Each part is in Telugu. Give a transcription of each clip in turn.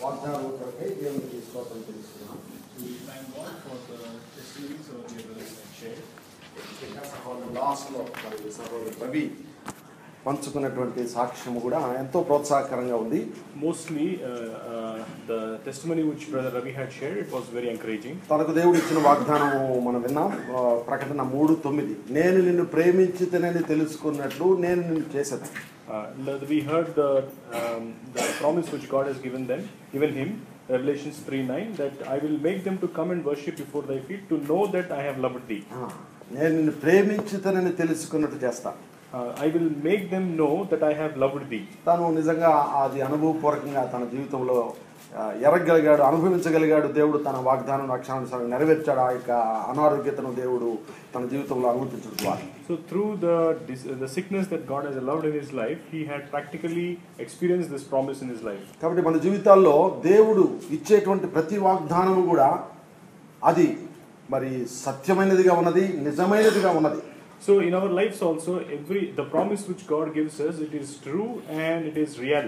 వాగ్దానం కొరకై దేవునికి స్తోత్రం తెలుస్తున్నాం. లాస్ట్లో మరి సహోదరు రవి పంచుకున్నటువంటి సాక్ష్యము కూడా ఎంతో ప్రోత్సాహకరంగా ఉంది. Mostly the testimony which Brother Ravi had shared, it was very encouraging. తనకు దేవుడు ఇచ్చిన వాగ్దానము మనం విన్నాం. ప్రకటన 3:9 నేను నిన్ను ప్రేమించితేనని తెలుసుకున్నట్లు నేను నిన్ను చేసేది. We heard the promise which God has given him, Revelations 3:9, that I will make them to come and worship before thy feet to know that I have loved thee. నేను నిన్ను ప్రేమించితేనని తెలుసుకున్నట్టు చేస్తా. I will make them know that I have loved thee. తను నిజంగా అది అనుభవపూర్వకంగా తన జీవితంలో ఎరగగలిగాడు, అనుభవించగలిగాడు. దేవుడు తన వాగ్దానం రక్షణానుసారం నెరవేర్చాడు. ఆ యొక్క అనారోగ్యతను దేవుడు తన జీవితంలో అనుమతించాడు. So through the sickness that God has allowed in his life, he had practically experienced this promise in his life. కాబట్టి మన జీవితాల్లో దేవుడు ఇచ్చేటువంటి ప్రతి వాగ్దానము కూడా అది మరి సత్యమైనదిగా ఉన్నది, నిజమైనదిగా ఉన్నది. So in our lives also, the promise which God gives us, it is true and it is real.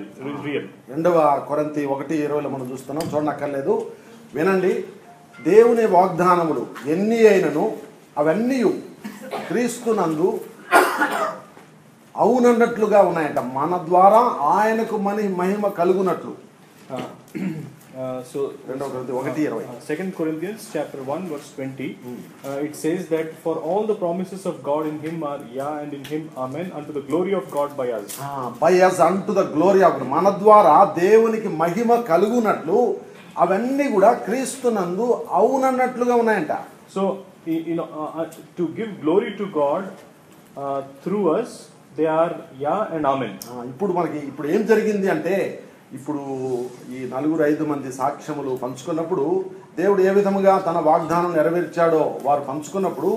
2 కొరింథీ 1:20 మనం చూస్తున్నాం, చూడనక్కర్లేదు, వినండి. దేవుని వాగ్దానములు ఎన్ని అయినను అవన్నీ క్రీస్తునందు అవునన్నట్లుగా ఉన్నాయంట, మన ద్వారా ఆయనకు మహిమ కలుగునట్లు. So 2 Corinthians chapter 1 verse 20, it says that for all the promises of God in him are yeah and in him amen unto the glory of God by us. By us unto the glory of God. మన ద్వారా దేవునికి మహిమ కలుగునట్లు అవన్నీ కూడా క్రీస్తునందు అవునన్నట్లుగా ఉన్నాయంట. So to give glory to God through us, they are yeah and amen. ఇప్పుడు ఏం జరిగింది అంటే, ఇప్పుడు ఈ 4-5 మంది సాక్ష్యములు పంచుకున్నప్పుడు దేవుడు ఏ విధముగా తన వాగ్దానం నెరవేర్చాడో వారు పంచుకున్నప్పుడు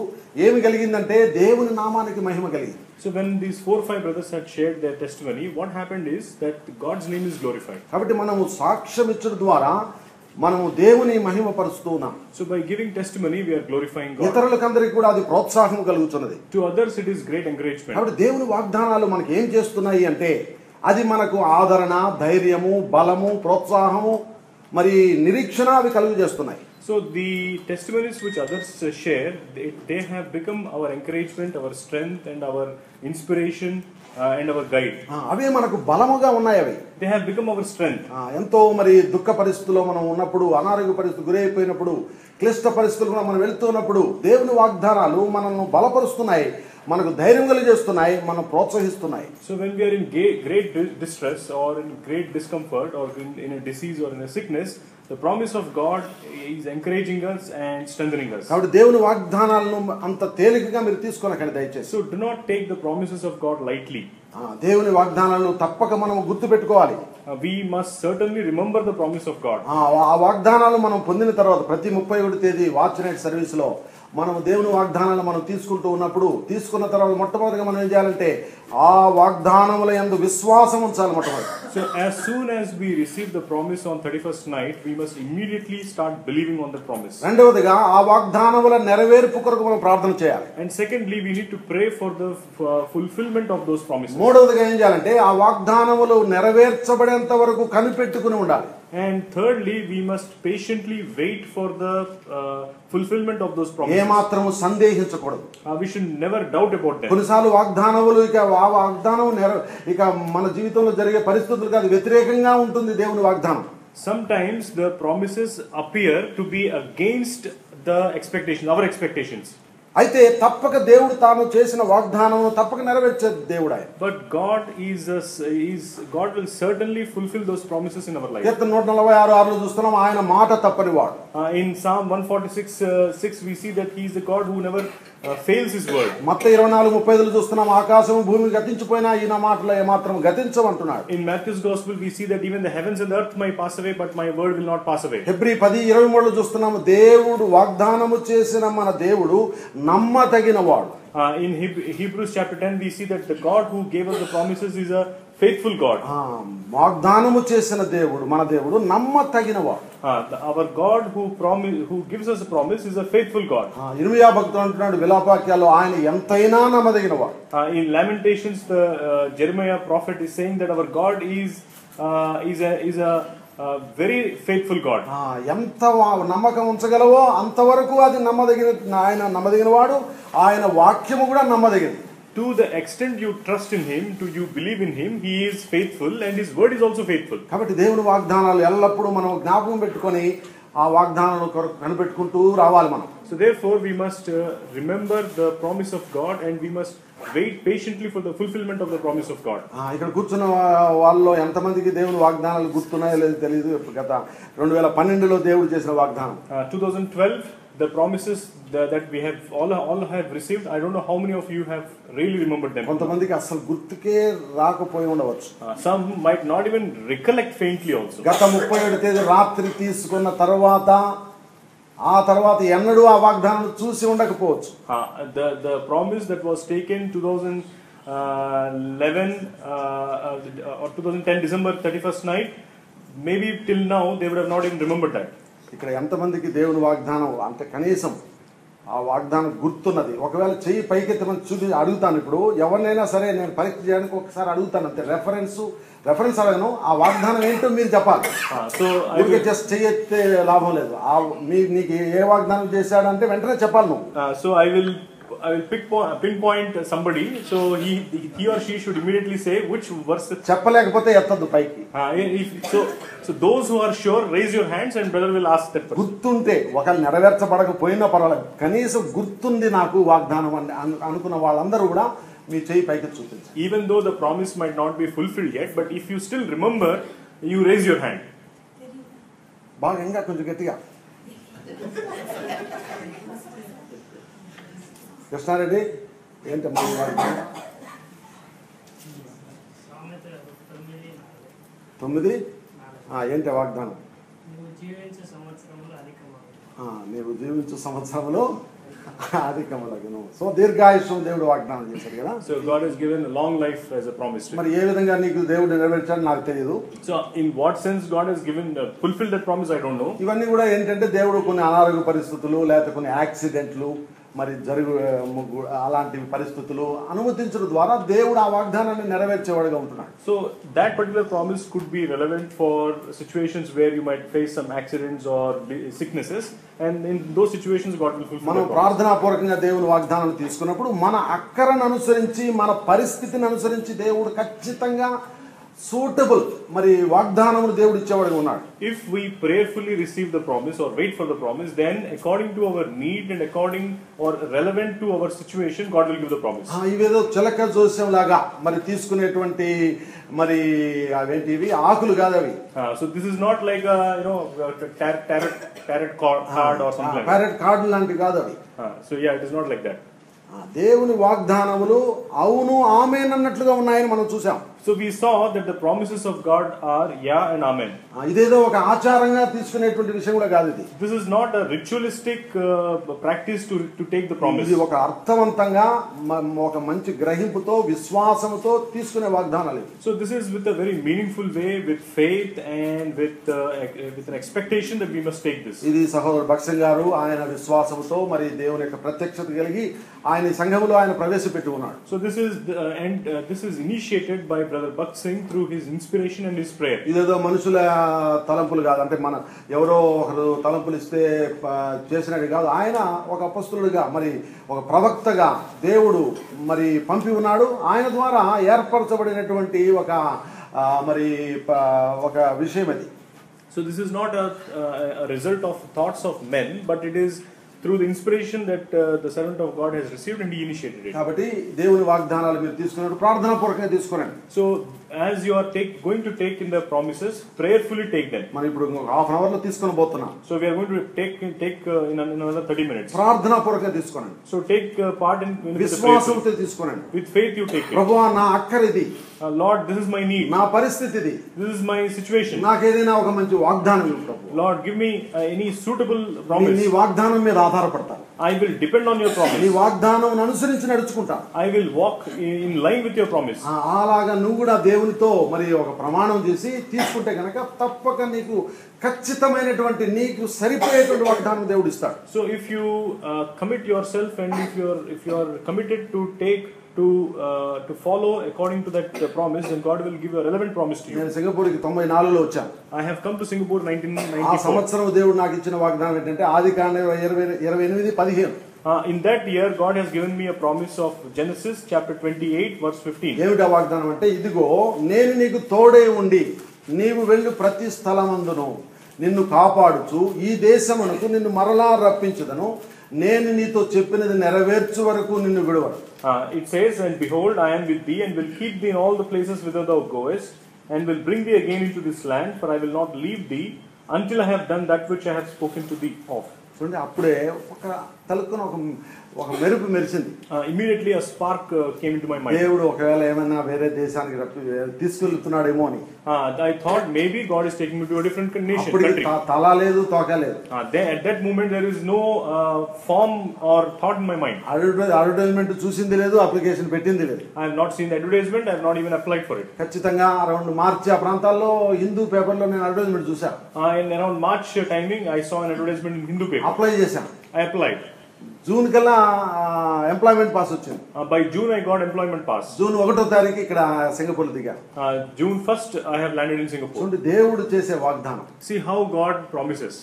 ఏమి కలిగిందంటే దేవుని నామానికి మహిమ కలిగింది. So when these 4-5 brothers had shared their testimony, what happened is that God's name is glorified. కాబట్టి మనము సాక్ష్యం ఇచ్చడం ద్వారా మనము దేవుని మహిమ పరుస్తూ ఉన్నాం. So by giving testimony we are glorifying God. ఇతరులకందరికి కూడా అది ప్రోత్సాహం కలుగుతున్నది. To others it is great encouragement. కాబట్టి దేవుని వాగ్దానాలు మనకి ఏం చేస్తున్నాయి అంటే, అది మనకు ఆదరణ, ధైర్యము, బలము, ప్రోత్సాహము, మరి నిరీక్షణ అవి కలుగు చేస్తున్నాయి. So the testimonies which others share, they have become our encouragement, our strength and our inspiration and our guide. అవే మనకు బలముగా ఉన్నాయి. అవి they have become our strength. ఎంతో మరి దుఃఖ పరిస్థితుల్లో మనం ఉన్నప్పుడు, అనారోగ్య పరిస్థితి గురైపోయినప్పుడు, క్లిష్ట పరిస్థితులు కూడా మనం వెళ్తున్నప్పుడు దేవుని వాగ్దానాలు మనల్ని బలపరుస్తున్నాయి, మనకు ధైర్యం కలిగిస్తున్నాయి, మనం ప్రోత్సహిస్తున్నాయి. So when we are in great distress or in great discomfort or in a disease or in a sickness, the promise of God is encouraging us and strengthening us. కాబట్టి దేవుని వాగ్దానాలను అంత తేలికగా మీరు తీసుకోనకండి దయచేసి. So do not take the promises of God lightly. దేవుని వాగ్దానాలను తప్పక మనం గుర్తుపెట్టుకోవాలి. We must certainly remember the promise of God. ఆ వాగ్దానాలు మనం పొందిన తర్వాత ప్రతి 31వ తేదీ వాచ్ నైట్ సర్వీస్ లో మనం దేవుని వాగ్దానాలు మనం తీసుకుంటూ ఉన్నప్పుడు, తీసుకున్న తర్వాత మొట్టమొదటిగా మనం ఏం చేయాలంటే ఆ వాగ్దానముల యందు విశ్వాసం ఉంచాలి మొట్టమొదటి. So as soon as we receive the promise on 31st night, we must immediately start believing on the promise. రెండవదిగా ఆ వాగ్దానముల నెరవేర్పు కొరకు మనం ప్రార్థన చేయాలి. And secondly, we need to pray for the fulfillment of those promises. మూడవదిగా ఏం చేయాలంటే ఆ వాగ్దానములు నెరవేర్చబడేంత వరకు కనిపెట్టుకుని ఉండాలి. And thirdly, we must patiently wait for the fulfillment of those promises. ఏమాత్రము సందేహించకూడదు. We should never doubt about them. కొన్నిసార్లు వాగ్దానములు ఇక మన జీవితంలో జరిగే పరిస్థితులకు అది వ్యతిరేకంగా ఉంటుంది దేవుని వాగ్దానం. Sometimes the promises appear to be against the expectations, our expectations. అయితే తప్పక దేవుడు తాను చేసిన వాగ్దానమును తప్పక నెరవేర్చే దేవుడు ఆయన. But God God will certainly fulfill those promises in our life. కీర్తన 146:6 చూస్తున్నాం, ఆయన మాట తప్పని వాడు. In Psalm 146:6 we see that he is the God who never fails his word. మత్తయి 24:35 చూస్తున్నాం, ఆకాశము భూమి గతించిపోయినా ఈయన మాటలు ఏమాత్రం గతించవంటున్నాడు. In Matthew's gospel we see that even the heavens and the earth may pass away, but my word will not pass away. Hebrew 10:23 చూస్తున్నాము, దేవుడు వాగ్దానము చేసిన మన దేవుడు నమ్మదగినవాడు. In Hebrews chapter 10 we see that the God who gave us the promises is a faithful God. వాగ్దానము చేసిన దేవుడు మన దేవుడు నమ్మదగినవాడు. Our God who gives us a promise is a faithful God. ఇర్మియా భక్తుడు అంటున్నాడు విలాపవాక్యాల్లో, ఆయన ఎంతైనా నమ్మదగినవాడు. In Lamentations the Jeremiah prophet is saying that our God is a very faithful God. ఎంత నమ్మకం ఉంచగలవో అంతవరకు అది ఆయన నమ్మదగిన వాడు, ఆయన వాక్యము కూడా నమ్మదగినది. To the extent you trust in him, you believe in him, he is faithful and his word is also faithful. కాబట్టి దేవుని వాగ్దానాలు ఎల్లప్పుడూ మనం జ్ఞాపకం పెట్టుకొని ఆ వాగ్దానాలను కనిపెట్టుకుంటూ రావాలి మనం. So therefore we must remember the promise of God and we must wait patiently for the fulfillment of the promise of God. ఇక్కడ కూర్చున్న వాళ్ళలో ఎంతమందికి దేవుని వాగ్దానాలు గుర్తున్నాయో లేదో తెలియదు. గత 2012లో దేవుడు చేసిన వాగ్దానం 2012 the promises that we have all have received, I don't know how many of you have really remembered them. కొంతమందికి అసలు గుర్తుకే రాకపోయి ఉండవచ్చు. Some might not even recollect faintly also. గత 37 తేదీ రాత్రి తీసుకున్న తర్వాత ఆ తర్వాత ఎన్నడూ ఆ వాగ్దానం చూసి ఉండకపోవచ్చు. The promise that was taken 2011 or 2010 December 31st night, maybe till now they would have not even remembered that. ఇక్కడ ఎంతమందికి దేవుని వాగ్దానం అంటే కనీసం ఆ వాగ్దానం గుర్తున్నది? ఒకవేళ చెయ్యి పైకెత్తమని చూసి అడుగుతాను. ఇప్పుడు ఎవరినైనా సరే నేను పరీక్ష చేయడానికి ఒకసారి అడుగుతాను అంతే. రెఫరెన్స్ అడగను, ఆ వాగ్దానం ఏంటో మీరు చెప్పాలి. సో జస్ట్ చెయ్యెత్తే లాభం లేదు. నీకు ఏ వాగ్దానం చేశాడంటే వెంటనే చెప్పాలి నువ్వు. So I will pinpoint somebody, so he or she should immediately say which verse. చెప్పలేకపోతే ఎత్తద్దు పైకి. So those who are sure, raise your hands and brother will ask that person. గుర్తుంటే ఒకవేళ నెరవేర్చబడకపోయినా పర్వాలేదు, కనీసం గుర్తుంది నాకు వాగ్దానం అనుకున్న వాళ్ళందరూ కూడా మీ చెయ్యి పైకి చూపించండి. Even though the promise might not be fulfilled yet, but if you still remember, you raise your hand. బాగా ఇంకా కొంచెం గట్టిగా. కృష్ణారెడ్డి ఏంటమ్మా వాగ్దానం? 9 ఏంటి వాగ్దానం? నీవు జీవించు సంవత్సరంలో అధికములగును. సో దీర్ఘాయుష్యం దేవుడు వాగ్దానం చేశాడు కదా. So God has given a long life as a promise. మరి ఏ విధంగా నీకు దేవుడు నెరవేర్చాడు నాకు తెలియదు. So in what sense God has given fulfilled that promise, I don't know. ఇవన్నీ కూడా ఏంటంటే దేవుడు కొన్ని అనారోగ్య పరిస్థితులు లేకపోతే కొన్ని యాక్సిడెంట్లు మరి అలాంటి పరిస్థితులు అనుమతించడం ద్వారా దేవుడు ఆ వాగ్దానాన్ని నెరవేర్చేవాడుగా ఉంటున్నాడు. So that particular promise could be relevant for situations where you might face some accidents or sicknesses, and in those situations God will fulfill. మనం ప్రార్థనాపూర్వకంగా దేవుని వాగ్దానాన్ని తీసుకున్నప్పుడు మన అక్కరను అనుసరించి మన పరిస్థితిని అనుసరించి దేవుడు ఖచ్చితంగా సూటబుల్ మరి వాగ్దానమును దేవుడు ఇచ్చేవాడుగా ఉన్నాడు. If we prayerfully receive the promise or wait for the promise, then according to our need and according or relevant to our situation, God will give the promise. ఇవేదో చిలక జోస్యం లాగా మరి తీసుకునేటువంటి మరి అవేంటివి ఆకులు కాదు అవి. So this is not like a tarot card or something like that. tarot card లాంటి కాదు అవి. So yeah, it is not like that. దేవుని వాగ్దానములు అవును ఆమేన్ అన్నట్లుగా ఉన్నాయని మనం చూసాం. So we saw that the promises of God are yeah and amen. ఇదేదో ఒక ఆచారంగా తీసుకునేటువంటి విషయం కూడా కాదు ఇది. This is not a ritualistic practice to take the promise. ఇది ఒక అర్థవంతంగా ఒక మంచి గ్రహింపుతో విశ్వాసంతో తీసుకునే వాగ్దానాలు. So this is with a very meaningful way, with faith and with an expectation that we must take this. ఇది సహోదరుడు భక్సింగ్ గారు ఆయన విశ్వాసంతో మరి దేవుని యొక్క ప్రత్యక్షత కలిగి ఆయన సంఘములో ఆయన ప్రవేశపెట్టి ఉన్నాడు. So this is initiated by Brother Bhakt Singh through his inspiration and his prayer. ఇదేదో మనుషుల తలంపులు కాదు, అంటే మన ఎవరో ఒకరు తలంపులు ఇస్తే చేసినది కాదు. ఆయన ఒక అపొస్తలుడిగా మరి ఒక ప్రవక్తగా దేవుడు మరి పంపి ఉన్నాడు. ఆయన ద్వారా ఏర్పరచబడినటువంటి ఒక మరి ఒక విషయం అది. So this is not a result of thoughts of men, but it is through the inspiration that the servant of God has received and he initiated it. కాబట్టి దేవుని వాగ్దానాలు మీరు తీసుకున్నప్పుడు ప్రార్థనాపూర్వకంగా తీసుకోండి. So as you are going to take in the promises, prayerfully take them. మనం ఇప్పుడు హాఫ్ అన్ అవర్ లో తీసుకొని పోతున్నాం. So we are going to take in another 30 minutes. ప్రార్థనాపూర్వకంగా తీసుకోండి. So take part in విశ్వాసంతో తీసుకోండి. With faith you take it. ప్రభువా నా అక్కరిది, Lord this is my need, నా పరిస్థితి ఇది, this is my situation, నాకు ఏదైనా ఒక మంచి వాగ్దానం ఇవ్వు ప్రభు. Lord give me any suitable promise. నీ వాగ్దానం మీద ఆధారపడతాను. I will depend on your promise. నీ వాగ్దానం అనుసరించి నడుచుకుంటాను. I will walk in line with your promise. అలాగా నువ్వు కూడా దేవునితో మరి ఒక ప్రమాణం చేసి తీసుకుంటే గనక తప్పక నీకు ఖచ్చితమైనటువంటి నీకు సరిపోయేటువంటి వాగ్దానం దేవుడు ఇస్తాడు. So if you commit yourself and if you are committed to take to follow according to that promise, then God will give a relevant promise to you. నేను సింగపూర్కి 94లో వచ్చాను. I have come to Singapore ఆ 1994. సంవత్సరం దేవుడు నాకు ఇచ్చిన వాగ్దానం ఏంటంటే ఆదికాండం 28:15. In that year, God has given me a promise of Genesis chapter 28 verse 15. ఏమిటా వాగ్దానం అంటే, ఇదిగో నేను నీకు తోడే ఉండి నీవు వెళ్ళు ప్రతి స్థలమందును నిన్ను కాపాడుచు ఈ దేశమునకు నిన్ను మరలా రప్పించుదను, నేను నీతో చెప్పినది నెరవేర్చు వరకు నిన్ను విడువను. It says, and behold, I am with thee and will keep thee in all the places whither thou goest, and will bring thee again into this land, for I will not leave thee until I have done that which I have spoken to thee of. చూడండి, అప్పుడే ఒక తలుక్కున ఒక మెరుపు మెరిసింది. Immediately a spark came into my mind. దేవుడు ఒకవేళ ఏమైనా వేరే దేశానికి తీసుకెళ్తున్నాడేమో అని. I thought maybe God is taking me to a different nation. అప్పటికి తల లేదు, తోక లేదు. At that moment there is no form or thought in my mind. Advertisement చూసింది లేదు, అప్లికేషన్ పెట్టింది లేదు. I have not seen the advertisement, I have not even applied for it. ఖచ్చితంగా అరౌండ్ మార్చి ఆ ప్రాంతాల్లో హిందూ పేపర్లో నేను అడ్వర్టైజ్మెంట్ చూసాను. In around March timing I saw an advertisement in Hindu paper. Apply చేశాను. I applied. జూన్ కల్లా ఎంప్లాయ్మెంట్ పాస్ వచ్చింది. By June I got employment pass. June 1వ తారీఖు ఇక్కడ సింగపూర్ దిగా. June 1st I have landed in Singapore. చూడండి, దేవుడు చేసే వాగ్దానం. See how God promises.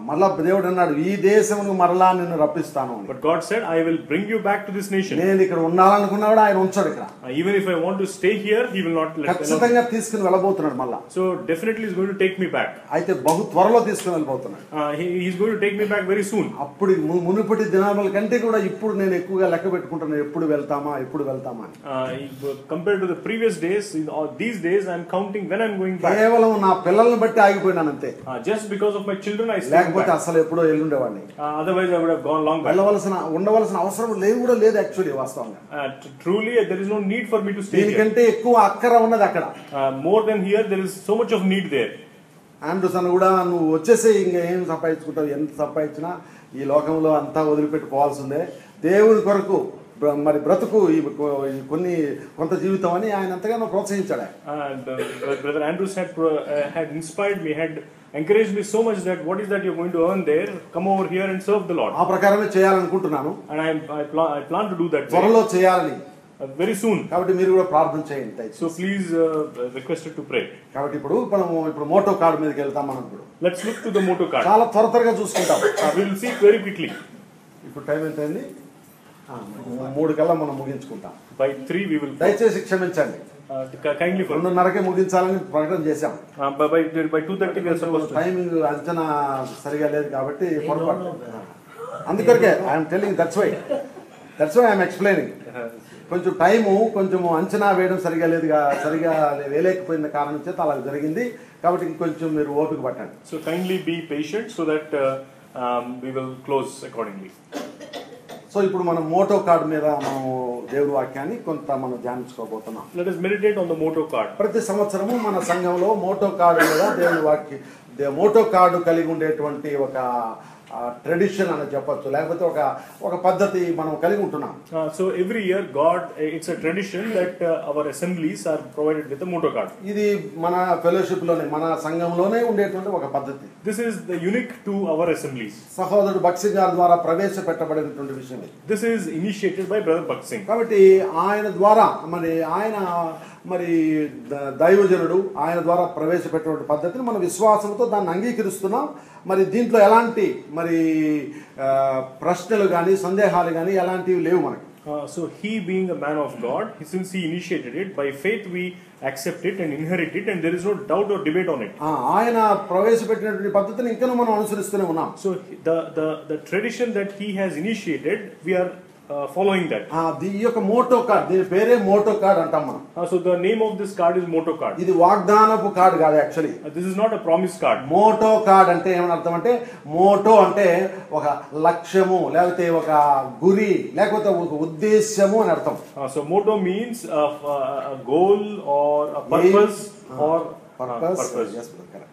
మళ్ళా దేవుడు అన్నాడు, ఈ దేశమును మరలా నిన్ను రప్పిస్తాను. But God said, I will bring you back to this nation. నేను ఇక్కడ ఉండాలనుకున్నాడు, ఆయన ఉంచాడు ఇక్కడ. Even if I want to stay here, he will not let me. ఖచ్చితంగా తీసుకుని వెళ్ళబోతున్నాడు మళ్ళా. So definitely he is going to take me back. అయితే బహు త్వరలో తీసుకుని వెళ్ళబోతున్నాడు. He is going to take me back very soon. అప్పుడు మునుపటి దినాల కంటే కూడా ఇప్పుడు నేను ఎక్కువగా లెక్క పెట్టుకుంటాను, ఎప్పుడు వెళ్తామా అని. Compared to the previous days, these days I am counting when I am going back. కేవలం నా పిల్లల్ని బట్టి ఆగిపోయినాను అంతే. Just because of my children I stayed back. లేకపోతే అసలు ఎప్పుడో వెళ్ళుండేవాడిని. Otherwise I would have gone long back. ఉండవలసిన అవసరం లేదు యాక్చువల్లీ వాస్తవంగా. Truly there is no need for me to stay here. దీనికంటే ఎక్కువ అక్కర ఉన్నది అక్కడ. More than here there is so much of need there. ఆండ్రూసన్ కూడా నువ్వు వచ్చేసే ఇంకా ఏం సంపాదించుకుంటావు, ఎంత సంపాదించినా ఈ లోకంలో అంతా వదిలిపెట్టుకోవాల్సిందే, దేవుని కొరకు మరి బ్రతుకు కొంత జీవితం అని ఆయన ఎంతగానో ప్రోత్సహించాడు. Brother Andrews had inspired me, had encouraged me so much that what is that you're going to earn there, come over here and serve the Lord. ఆ ప్రకారమే చేయాలనుకుంటున్నాను. And I plan to do that త్వరలో చేయాలని, very soon. కాబట్టి మీరు కూడా ప్రార్థన చేయండి. So please requested to pray. కాబట్టి ఇప్పుడు మోటో కార్డు మీదకి వెళ్తాం మనం. ఇప్పుడు let's look to the motor card. చాలా త్వరగా చూసుకుంటాం. We will see very quickly. ఇప్పుడు టైం ఎంత అయింది? 3 కల్లా మనం ముగించుకుంటాం. By 3 we will. దయచేసి క్షమించండి. Kindly for 2:30కే ముగించాలని ప్రకటన చేశాం. By 2:30 we are supposed to. Timing అంచనా సరిగా లేదు కాబట్టి పొరపాటు. అందుకొరకే I'm telling, that's why I'm explaining. కొంచెం కొంచెం అంచనా వేయడం సరిగా వేయలేకపోయిన కారణం చేత అలా జరిగింది. కాబట్టి ఇంకొంచెం మీరు ఓపిక పట్టండి. So kindly be patient so that we will close accordingly. So ఇప్పుడు మనం మోటో కార్డు మీద మనం దేవుడి వాక్యాన్ని కొంత మనం ధ్యానించుకోబోతున్నాం. Let us meditate on the motor card. ప్రతి సంవత్సరము మన సంఘంలో మోటో కార్డు మీద దేవుడి వాక్య మోటో కార్డు కలిగి ఉండేటువంటి ఒక ట్రెడిషన్ అని చెప్పొచ్చు, లేకపోతే ఒక పద్ధతి మనం కలిగి ఉంటున్నాం. So every year it's a tradition that our assemblies are provided with a motor card. ఇది మన ఫెలోషిప్ లోనే, మన సంఘంలోనే ఉండేటువంటి ఒక పద్ధతి. This is the unique to our assemblies. సహోదరుడు భక్సింగ్ గారి ద్వారా ప్రవేశపెట్టబడినటువంటి విషయం. This is initiated by Brother Bhaksing. కాబట్టి ఆయన ద్వారా మరి దైవజనుడు ఆయన ద్వారా ప్రవేశపెట్టినటువంటి పద్ధతిని మన విశ్వాసంతో దాన్ని అంగీకరిస్తున్నాం. మరి దీంట్లో ఎలాంటి ప్రశ్నలు కానీ సందేహాలు కానీ ఎలాంటివి లేవు మనకి. So he being a man of God, since he initiated it, by faith we accept it and inherit it, and there is no doubt or debate on it. ఆయన ప్రవేశపెట్టినటువంటి పద్ధతిని ఇంకా మనం అనుసరిస్తూనే ఉన్నాం. So the tradition that he has initiated, we are following that. ఈ యొక్క మోటో కార్డ్, దీని పేరే మోటో కార్డ్ అంటాం మనం. So the name of this card is motor card. ఇది వాగ్దానపు కార్డు కాదు actually. This is not a promise card. Motto card అంటే ఏమని అర్థం అంటే, మోటో అంటే ఒక లక్ష్యము, లేకపోతే ఒక గురి, లేకపోతే ఒక ఉద్దేశ్యము అని అర్థం. So motto means a goal or a purpose or purpose. Yes, correct.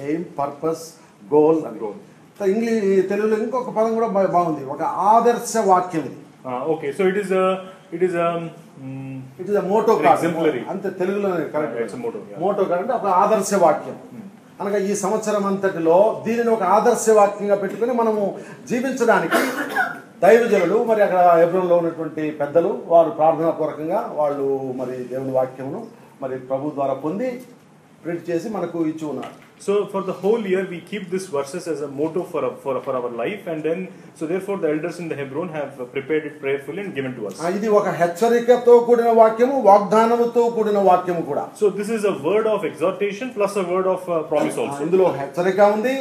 Aim, purpose, goal and goal. English తెలుగులో ఇంకొక పదం కూడా బాగుంది, ఒక ఆదర్శ వాక్యం ఇది. Okay, so it is a motto card. exemplary. అంతే తెలుగులో correct. It's a motto. Motto card అంటే ఒక ఆదర్శ వాక్యం. అనగా ఈ సంవత్సరం అంతటిలో దీనిని ఒక ఆదర్శ వాక్యంగా పెట్టుకుని మనము జీవించడానికి దైవజనులు మరి అక్కడ హెబ్రోన్లో ఉన్నటువంటి పెద్దలు వారు ప్రార్థనాపూర్వకంగా వాళ్ళు మరి దేవుని వాక్యమును మరి ప్రభు ద్వారా పొంది ప్రింట్ చేసి మనకు ఇచ్చి ఉన్నారు. So for the whole year we keep these verses as a motto for our life, and then so therefore the elders in the Hebron have prepared it prayerfully and given to us. ఇది ఒక హెచ్చరికతో కూడిన వాక్యము, వాగ్దానముతో కూడిన వాక్యము కూడా. So this is a word of exhortation plus a word of promise also. ఇందులో హెచ్చరిక ఉంది,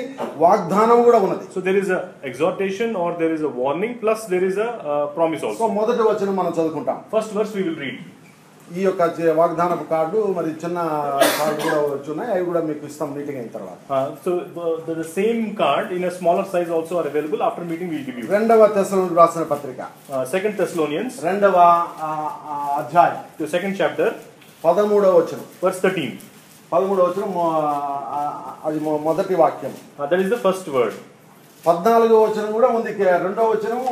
వాగ్దానం కూడా ఉన్నది. So there is a exhortation or there is a warning plus there is a promise also. So మొదటి వచనం మనం చదువుకుంటాం. First verse we will read. ఈ యొక్క వాగ్దానపు కార్డు మరి చిన్న కార్డు కూడా వచ్చున్నాయి, అవి కూడా మీకు ఇస్తాం మీటింగ్ అయిన తర్వాత. So the same card in a smaller size also are available. After meeting we will give you. రెండవ తెస్సలోనికీయులకు రాసిన పత్రిక 2 Thessalonians రెండవ అధ్యాయం the second chapter 13వ వచనం verse 13. 13వ వచనం అది మొదటి వాక్యం. That is the first word. 14వ వచనం కూడా ఉంది, రెండవ వచనము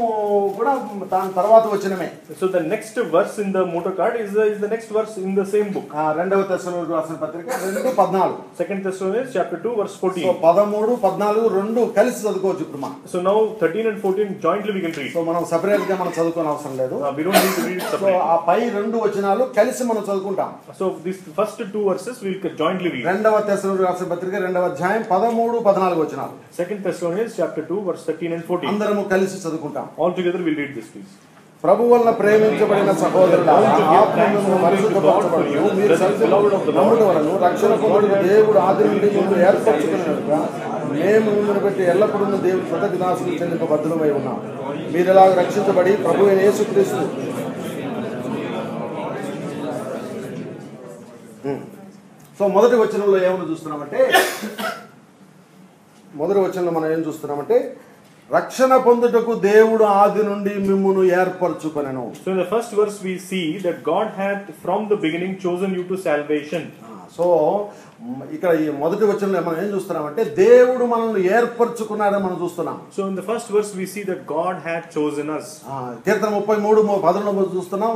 కూడా దాని తర్వాత వచనమే. So the next verse in the motto card is the next verse in the same book. రెండవ తెస్సలోనికీయులకు రాసిన పత్రిక 2:14. 2 Thessalonians chapter 2 verse 14. సో 13, 14 రెండు కలిసి చదువుకోవచ్చు ఇప్పుడు మనం. So now 13 and 14 jointly we can read. So మనం సెపరేట్ గా మనం చదువుకోని అవసరం లేదు. We don't need to read it so separately. ఆ పై రెండు వచనాలు కలిసి మనం చదువుకుంటాం. So these first two verses we will jointly read. రెండవ తెస్సలోనికీయులకు రాసిన పత్రిక 2వ అధ్యాయం 13, 14 వచనాలు. 2 Thessalonians chapter 2 verse 13 and 14. అందరము కలిసి చదువుకుంటాం. All together we'll read this please. ప్రభు వలన ప్రేమించబడిన సహోదరులారా, ఆత్మను పరిశుద్ధపరచబడియు మీరు నమ్ముట వలన రక్షణ పొందుటకు దేవుడు ఆది నుండి ముందు ఏర్పరచుకున్నట్టుగా మేము ముందును పెట్టి ఎల్లప్పుడూ దేవుడు కృతజ్ఞతాస్తుతులు చెల్లింప బద్ధులమై ఉన్నాం. మీరు ఎలాగ రక్షించబడి ప్రభు అయిన యేసుక్రీస్తు సో మొదటి వచనంలో ఏమని చూస్తున్నామంటే, మొదటి వచనంలో మనం ఏం చూస్తున్నామంటే రక్షణ పొందుటకు దేవుడు ఆది నుండి మిమ్మును ఏర్పరచుకొనెను. So in the first verse we see that God had from the beginning chosen you to salvation. So ఇక్కడ ఈ మొదటి వచనంలో మనం ఏం చూస్తున్నామంటే దేవుడు మనల్ని ఏర్పరచుకున్నాడని మనం చూస్తున్నాం. So in the first verse we see that God had chosen us. కీర్తన 33:11 చూస్తున్నాం.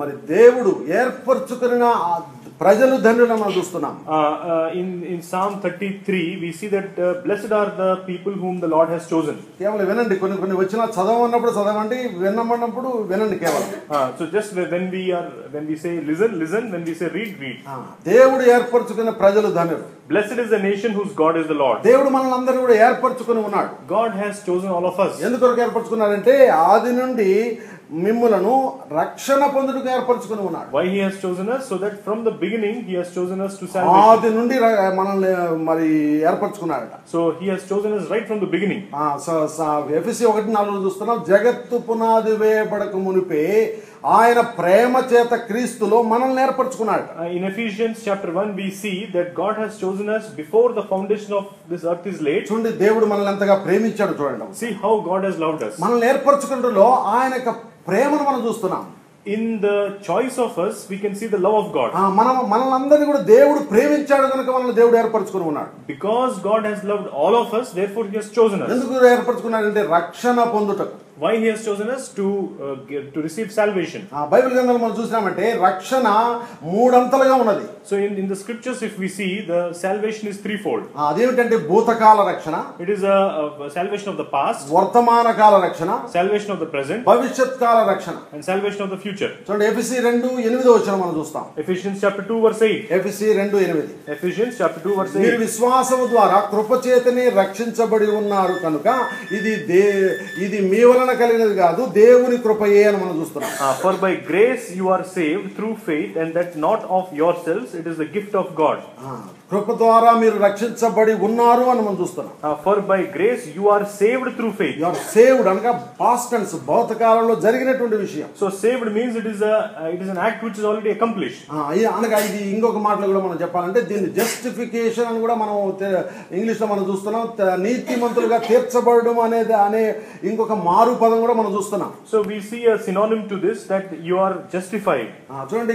మరి దేవుడు ఏర్పరచుకున్న ప్రజలు ధన్యులను మనం చూస్తున్నాం. In Psalm 33 we see that blessed are the people whom the Lord has chosen. కేవలం వినండి, కొన్ని వచ్చిన చదవన్నప్పుడు చదవండి, వినమన్నప్పుడు వినండి కేవలం. So just when we say listen, when we say read. దేవుడు ఏర్పరచుకున్న ప్రజలు ధన్యులు. Blessed is the nation whose God is the Lord. దేవుడు మనల్ని అందరినీ కూడా ఏర్పరచుకుని ఉన్నాడు. God has chosen all of us. ఎందుకు ఏర్పరచుకున్నారంటే ఆది నుండి మిమ్ములను రక్షణ పొందుటకు ఏర్పరచుకుని ఉన్నాడు. Why he has chosen us? So that from the beginning he has chosen us to salvation. ఆది నుండి మనల్ని మరి ఏర్పరచుకున్నాడట. So he has chosen us right from the beginning. ఎఫెసీ 1:4 చూస్తున్నాం. జగత్తు పునాది వేయబడక మునిపే ఆయన ప్రేమ చేత క్రీస్తులో మనల్ని ఏర్పరచుకున్నాడు. In Ephesians chapter 1 we see that God has chosen us before the foundation of this earth is laid. చూడండి దేవుడు మనల్ని ఎంతగా ప్రేమించాడు చూడండి. See how God has loved us. మనల్ని ఏర్పరచుకున్నలో ఆయన యొక్క ప్రేమను మనం చూస్తున్నాం. In the choice of us we can see the love of God. మనల్ని అందరినీ కూడా దేవుడు ప్రేమించాడు కనుక మనల్ని దేవుడు ఏర్పరచుకుని ఉన్నాడు. Because God has loved all of us, therefore he has chosen us. ఎందుకు ఏర్పరచుకున్నాడంటే రక్షణ పొందుటకు. Why he has chosen us? To receive salvation. Bible గ్రంథంలో మనం చూసినామంటే రక్షణ మూడంతలుగా ఉన్నది. So in the scriptures if we see, the salvation is threefold. అదేమిటంటే భూతకాల రక్షణ, it is a salvation of the past, వర్తమాన కాల రక్షణ, salvation of the present, భవిష్యత్ కాల రక్షణ, and salvation of the future. చూడండి ఎఫెసీ 2:8 మనం చూస్తాం. Ephesians chapter 2 verse 8. ఎఫెసీ 2:8. Ephesians chapter 2 verse 8. మీరు విశ్వాసము ద్వారా కృపచేతనే రక్షించబడి ఉన్నారు కనుక ఇది మీ వలన కలిగినది కాదు, దేవుని కృపయే అని మనం చూస్తున్నాం. For by grace you are saved through faith, and that not of yourselves, it is the gift of God. కృప ద్వారా మీరు రక్షించబడి ఉన్నారు అని మనం చూస్తున్నాం. For by grace you are saved through faith. You are saved అనగా past tense, భౌతకాలంలో జరిగినటువంటి విషయం. So saved means it is an act which is already accomplished. అనగా ఇది ఇంకొక మాటలో కూడా మనం చెప్పాలంటే దీన్ని జస్టిఫికేషన్ అని కూడా మనం ఇంగ్లీష్ లో మనం చూస్తున్నాం. నీతిమంతులుగా తీర్చబడడం అనే ఇంకొక మారు పదం కూడా మనం చూస్తున్నాం. So we see a synonym to this, that you are justified. చూడండి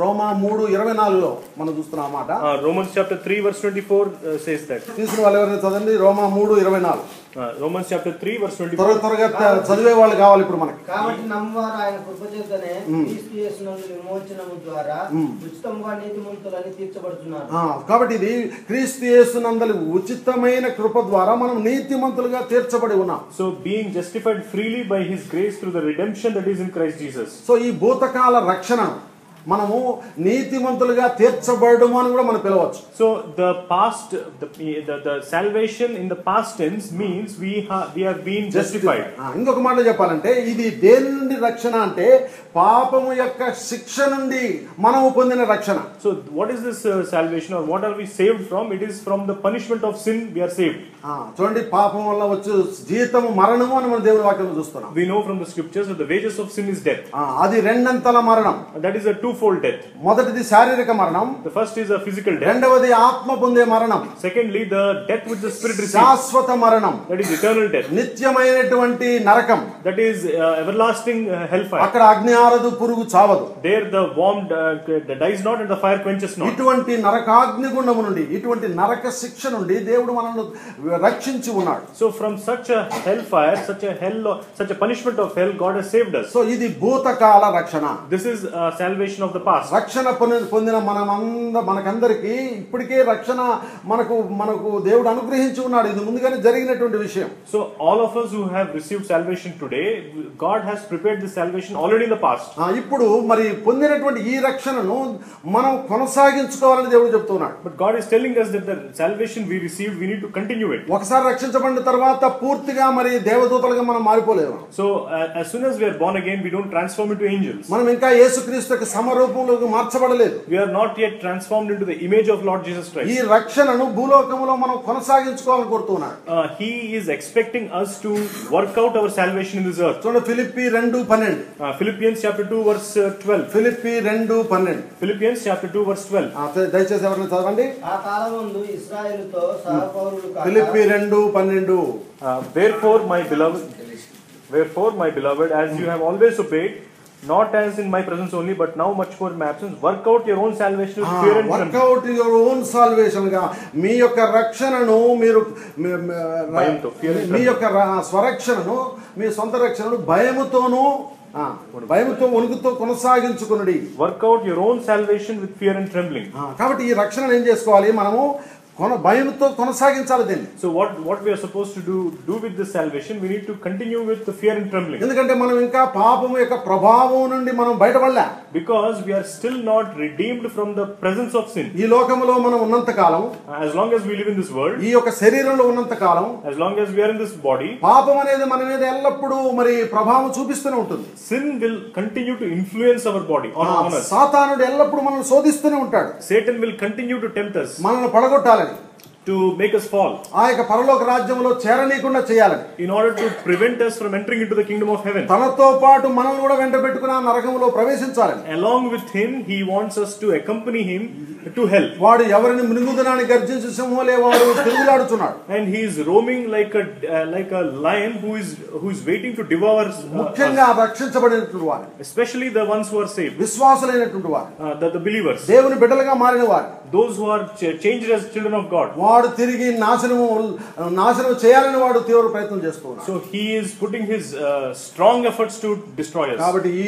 రోమా 3:24 మనం చూస్తున్నాం అన్నమాట. Romans chapter 3 verse 24 says that. తీసుకున్న వాళ్ళు ఎవరైనా చదవండి. రోమా 3:24. Romans chapter 3 verse 24. త్వరగా చదివే వాళ్ళు కావాలి ఇప్పుడు మనకి. కాబట్టి నమ్మవారు ఆయన కృపచేతనే క్రీస్తు యేసునందు విమోచనము ద్వారా ఉచితంగా నీతిమంతులని తీర్చబడుతున్నారు. కాబట్టి ఇది క్రీస్తు యేసునందు ఉచితమైన కృప ద్వారా మనం నీతిమంతులుగా తీర్చబడి ఉన్నాం. So being justified freely by his grace through the redemption that is in Christ Jesus. So ఈ భూతకాల రక్షణ మనము నీతిమంతులుగా తీర్చబడము అని కూడా మనం పిలవచ్చు. So the past, the salvation in the past tense means we have been justified. ఇంకొక మాటలో చెప్పాలంటే ఇది దేని నుండి రక్షణ అంటే పాపము యొక్క శిక్ష నుండి మనము పొందిన రక్షణ. So what is this salvation, or what are we saved from? It is from the punishment of sin we are saved. చూడండి, పాపం వల్ల వచ్చే జీతము మరణము అని మనం దేవుని వాక్యంలో చూస్తున్నాం. We know from the scriptures that the wages of sin is death. అది రెండంతల మరణం. That is a twofold death. మొదటిది శారీరక మరణం. The first is a physical death. రెండవది ఆత్మ పొందే మరణం. Secondly, the death which the spirit receives. శాశ్వత మరణం. That is eternal death. నిత్యమైనటువంటి నరకం. That is everlasting hellfire. అక్కడ అగ్ని ఆరదు, పురుగు చావదు. There the worm dies not and the fire quenches not. ఇటువంటి నరకాగ్ని గుండము నుండి, ఇటువంటి నరక శిక్ష నుండి దేవుడు మనల్ని రక్షించి ఉన్నాడు. So from such a hellfire, such a punishment of hell, God has saved us. So ఇది భూతకాల రక్షణ. This is salvation of the past. రక్షణ పొందిన మనకందరికి ఇప్పటికే రక్షణ మనకు దేవుడు అనుగ్రహించి ఉన్నాడు. ఇది ముందుగానే జరిగినటువంటి విషయం. So all of us who have received salvation today, God has prepared this salvation already in the past. ఇప్పుడు మరి పొందినటువంటి ఈ రక్షణను మనం కొనసాగించుకోవాలని దేవుడు చెప్తున్నాడు. But God is telling us that the salvation we received, we need to continue it. ఒకసారి రక్షించబడిన తర్వాత పూర్తిగా మరి దేవదూతలుగా మనం మారిపోలేము. So as soon as we are born again, we don't transform into angels. మనం ఇంకా యేసుక్రీస్తు యొక్క సమరూపంలోకి మార్చబడలేదు. We are not yet transformed into the image of Lord Jesus Christ. ఈ రక్షణను భూలోకములో మనం కొనసాగించుకోవాలని కోరుతున్నాడు. He is expecting us to work out our salvation in this earth. చూడండి, Philippi 2:12. Philippians chapter 2 verse 12. Philippi 2:12. Philippians chapter 2 verse 12. దయచేసి ఎవరైనా చదవండి. ఆ కాలమందు ఇశ్రాయేలుతో సహపౌరులు కాక Philippi 2:12. Wherefore my beloved, as you have always obeyed, not as in my presence only, but now much more in my absence, work out your own salvation with fear and trembling. Work out your own salvation గా మీ యొక్క రక్షణను మీరు మీ యొక్క స్వరక్షణను, మీ సొంత రక్షణను భయముతో వణుకుతో కొనసాగించుకునుడి. Work out your own salvation with fear and trembling. కాబట్టి ఈ రక్షణను ఏం చేసుకోవాలి? మనము భయంతో కొనసాగించాలి దీన్ని. So what we are supposed to do with this salvation, we need to continue with the fear and trembling. ఎందుకంటే మనం ఇంకా పాపము యొక్క ప్రభావం నుండి మనం బయటపడలే. Because we are still not redeemed from the presence of sin. ఈ లోకములో మనం ఉన్నంత కాలం, as long as we live in this world, ఈ యొక్క శరీరంలో ఉన్నంత కాలం, as long as we are in this body, పాపం అనేది మన మీద ఎల్లప్పుడూ మరి ప్రభావం చూపిస్తూనే ఉంటుంది. Sin will continue to influence our body on us. సాతానుడు ఎల్లప్పుడూ మనల్ని శోధిస్తూనే ఉంటాడు. Satan will continue to tempt us, మనల్ని పడగొట్టాలని, to make us fall, ఆ యొక్క పరలోక రాజ్యంలో చేరనీయకుండా చేయాలని, in order to prevent us from entering into the kingdom of heaven. తనతో పాటు మనల్ని కూడా వెంట పెట్టుకుని ఆ నరకంలో ప్రవేశించాలని. Along with him, he wants us to accompany him to hell. వాడు ఎవరిని మృంగుదనాన్ని గర్జించు సింహంలే వాడు తిరుగులాడుచున్నాడు. And he is roaming like a lion who is waiting to devour ముఖ్యంగా రక్షించబడినటువంటి వారు, especially the ones who are saved, విశ్వాసులైనటువంటి వారు, the believers, దేవుని బిడ్డలుగా మారిన వారు, those who are changed as children of God. వాడు తిరిగి నాశనం చేయాలని వాడు తీవ్ర ప్రయత్నం చేస్తున్నాడు. So he is putting his strong efforts to destroy us. కాబట్టి ఈ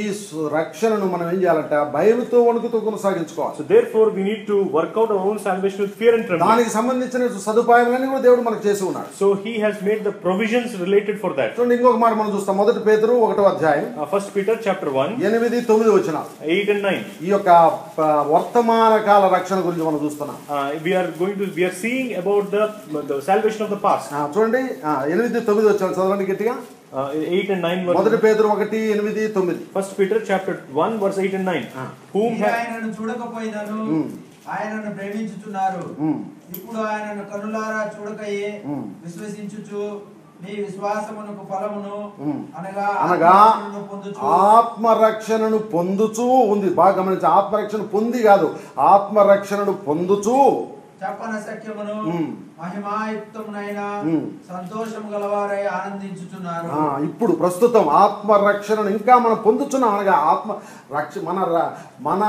రక్షణను మనం ఏం చేయాలంటే భయముతో వణుకుతో కొనసాగించుకోవాలి. So therefore we need to work out our own salvation with fear and trembling. దానికి సంబంధించిన సదుపాయాలన్నీ కూడా దేవుడు మనకు చేసి ఉన్నాడు. So he has made the provisions related for that. చూడండి, ఇంకొక మాట మనం చూస్తాం. 1 పేతురు 1:1. 1 Peter chapter 1 8-9 వచనాలు. 8 and 9. ఈ యొక్క వర్తమాన కాల రక్షణ గురించి మనం చూస్తున్నాం. We are seeing about the salvation of the past. చూడండి, 8-9 వచనాలు చదవండి గట్టిగా. 8 and 9 verse. 1 పేతురు 1:8-9. 1 Peter chapter 1 verse 8 and 9. Whom ఆయనను చూడకపోయినాను ఆయనను ప్రేమించుచున్నారు, ఇప్పుడు ఆయనను కనులారా చూడకయే విశ్వసించుచు మీ విశ్వాసమునకు ఫలమును అనగా ఆత్మరక్షణను పొందుచూ ఉంది. బాగా గమనించి, ఆత్మరక్షణ పొంది కాదు, ఆత్మరక్షణను పొందుచూ చెప్పన సఖ్యమును మహిమాయుక్తమునైన సంతోషము గలవారై ఆనందించుచున్నారు. ఇప్పుడు ప్రస్తుతం ఆత్మరక్షణను ఇంకా మనం పొందుతున్నాం. అనగా మన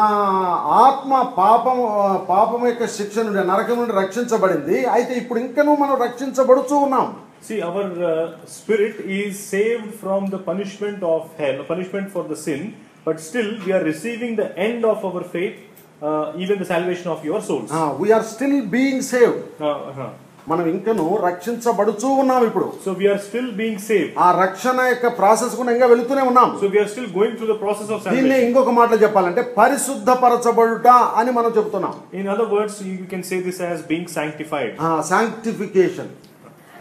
ఆత్మ పాపం యొక్క శిక్ష నుండి, నరకం నుండి రక్షించబడింది. అయితే ఇప్పుడు ఇంకనూ మనం రక్షించబడుతూ ఉన్నాం. See, our spirit is saved from the punishment of hell, punishment for the sin, but still we are receiving the end of our faith, even the salvation of your souls. We are still being saved. మనం ఇంకను రక్షించబడుతూ ఉన్నాం ఇప్పుడు. So we are still being saved. ఆ రక్షణ యొక్క ప్రాసెస్ కూడా ఇంకా వెళుతూనే ఉన్నాం. So we are still going through the process of salvation. దీన్ని ఇంకొక మాటలో చెప్పాలంటే పరిశుద్ధపరచబడుట అని మనం చెప్తున్నాం. In other words, you can say this as being sanctified. Sanctification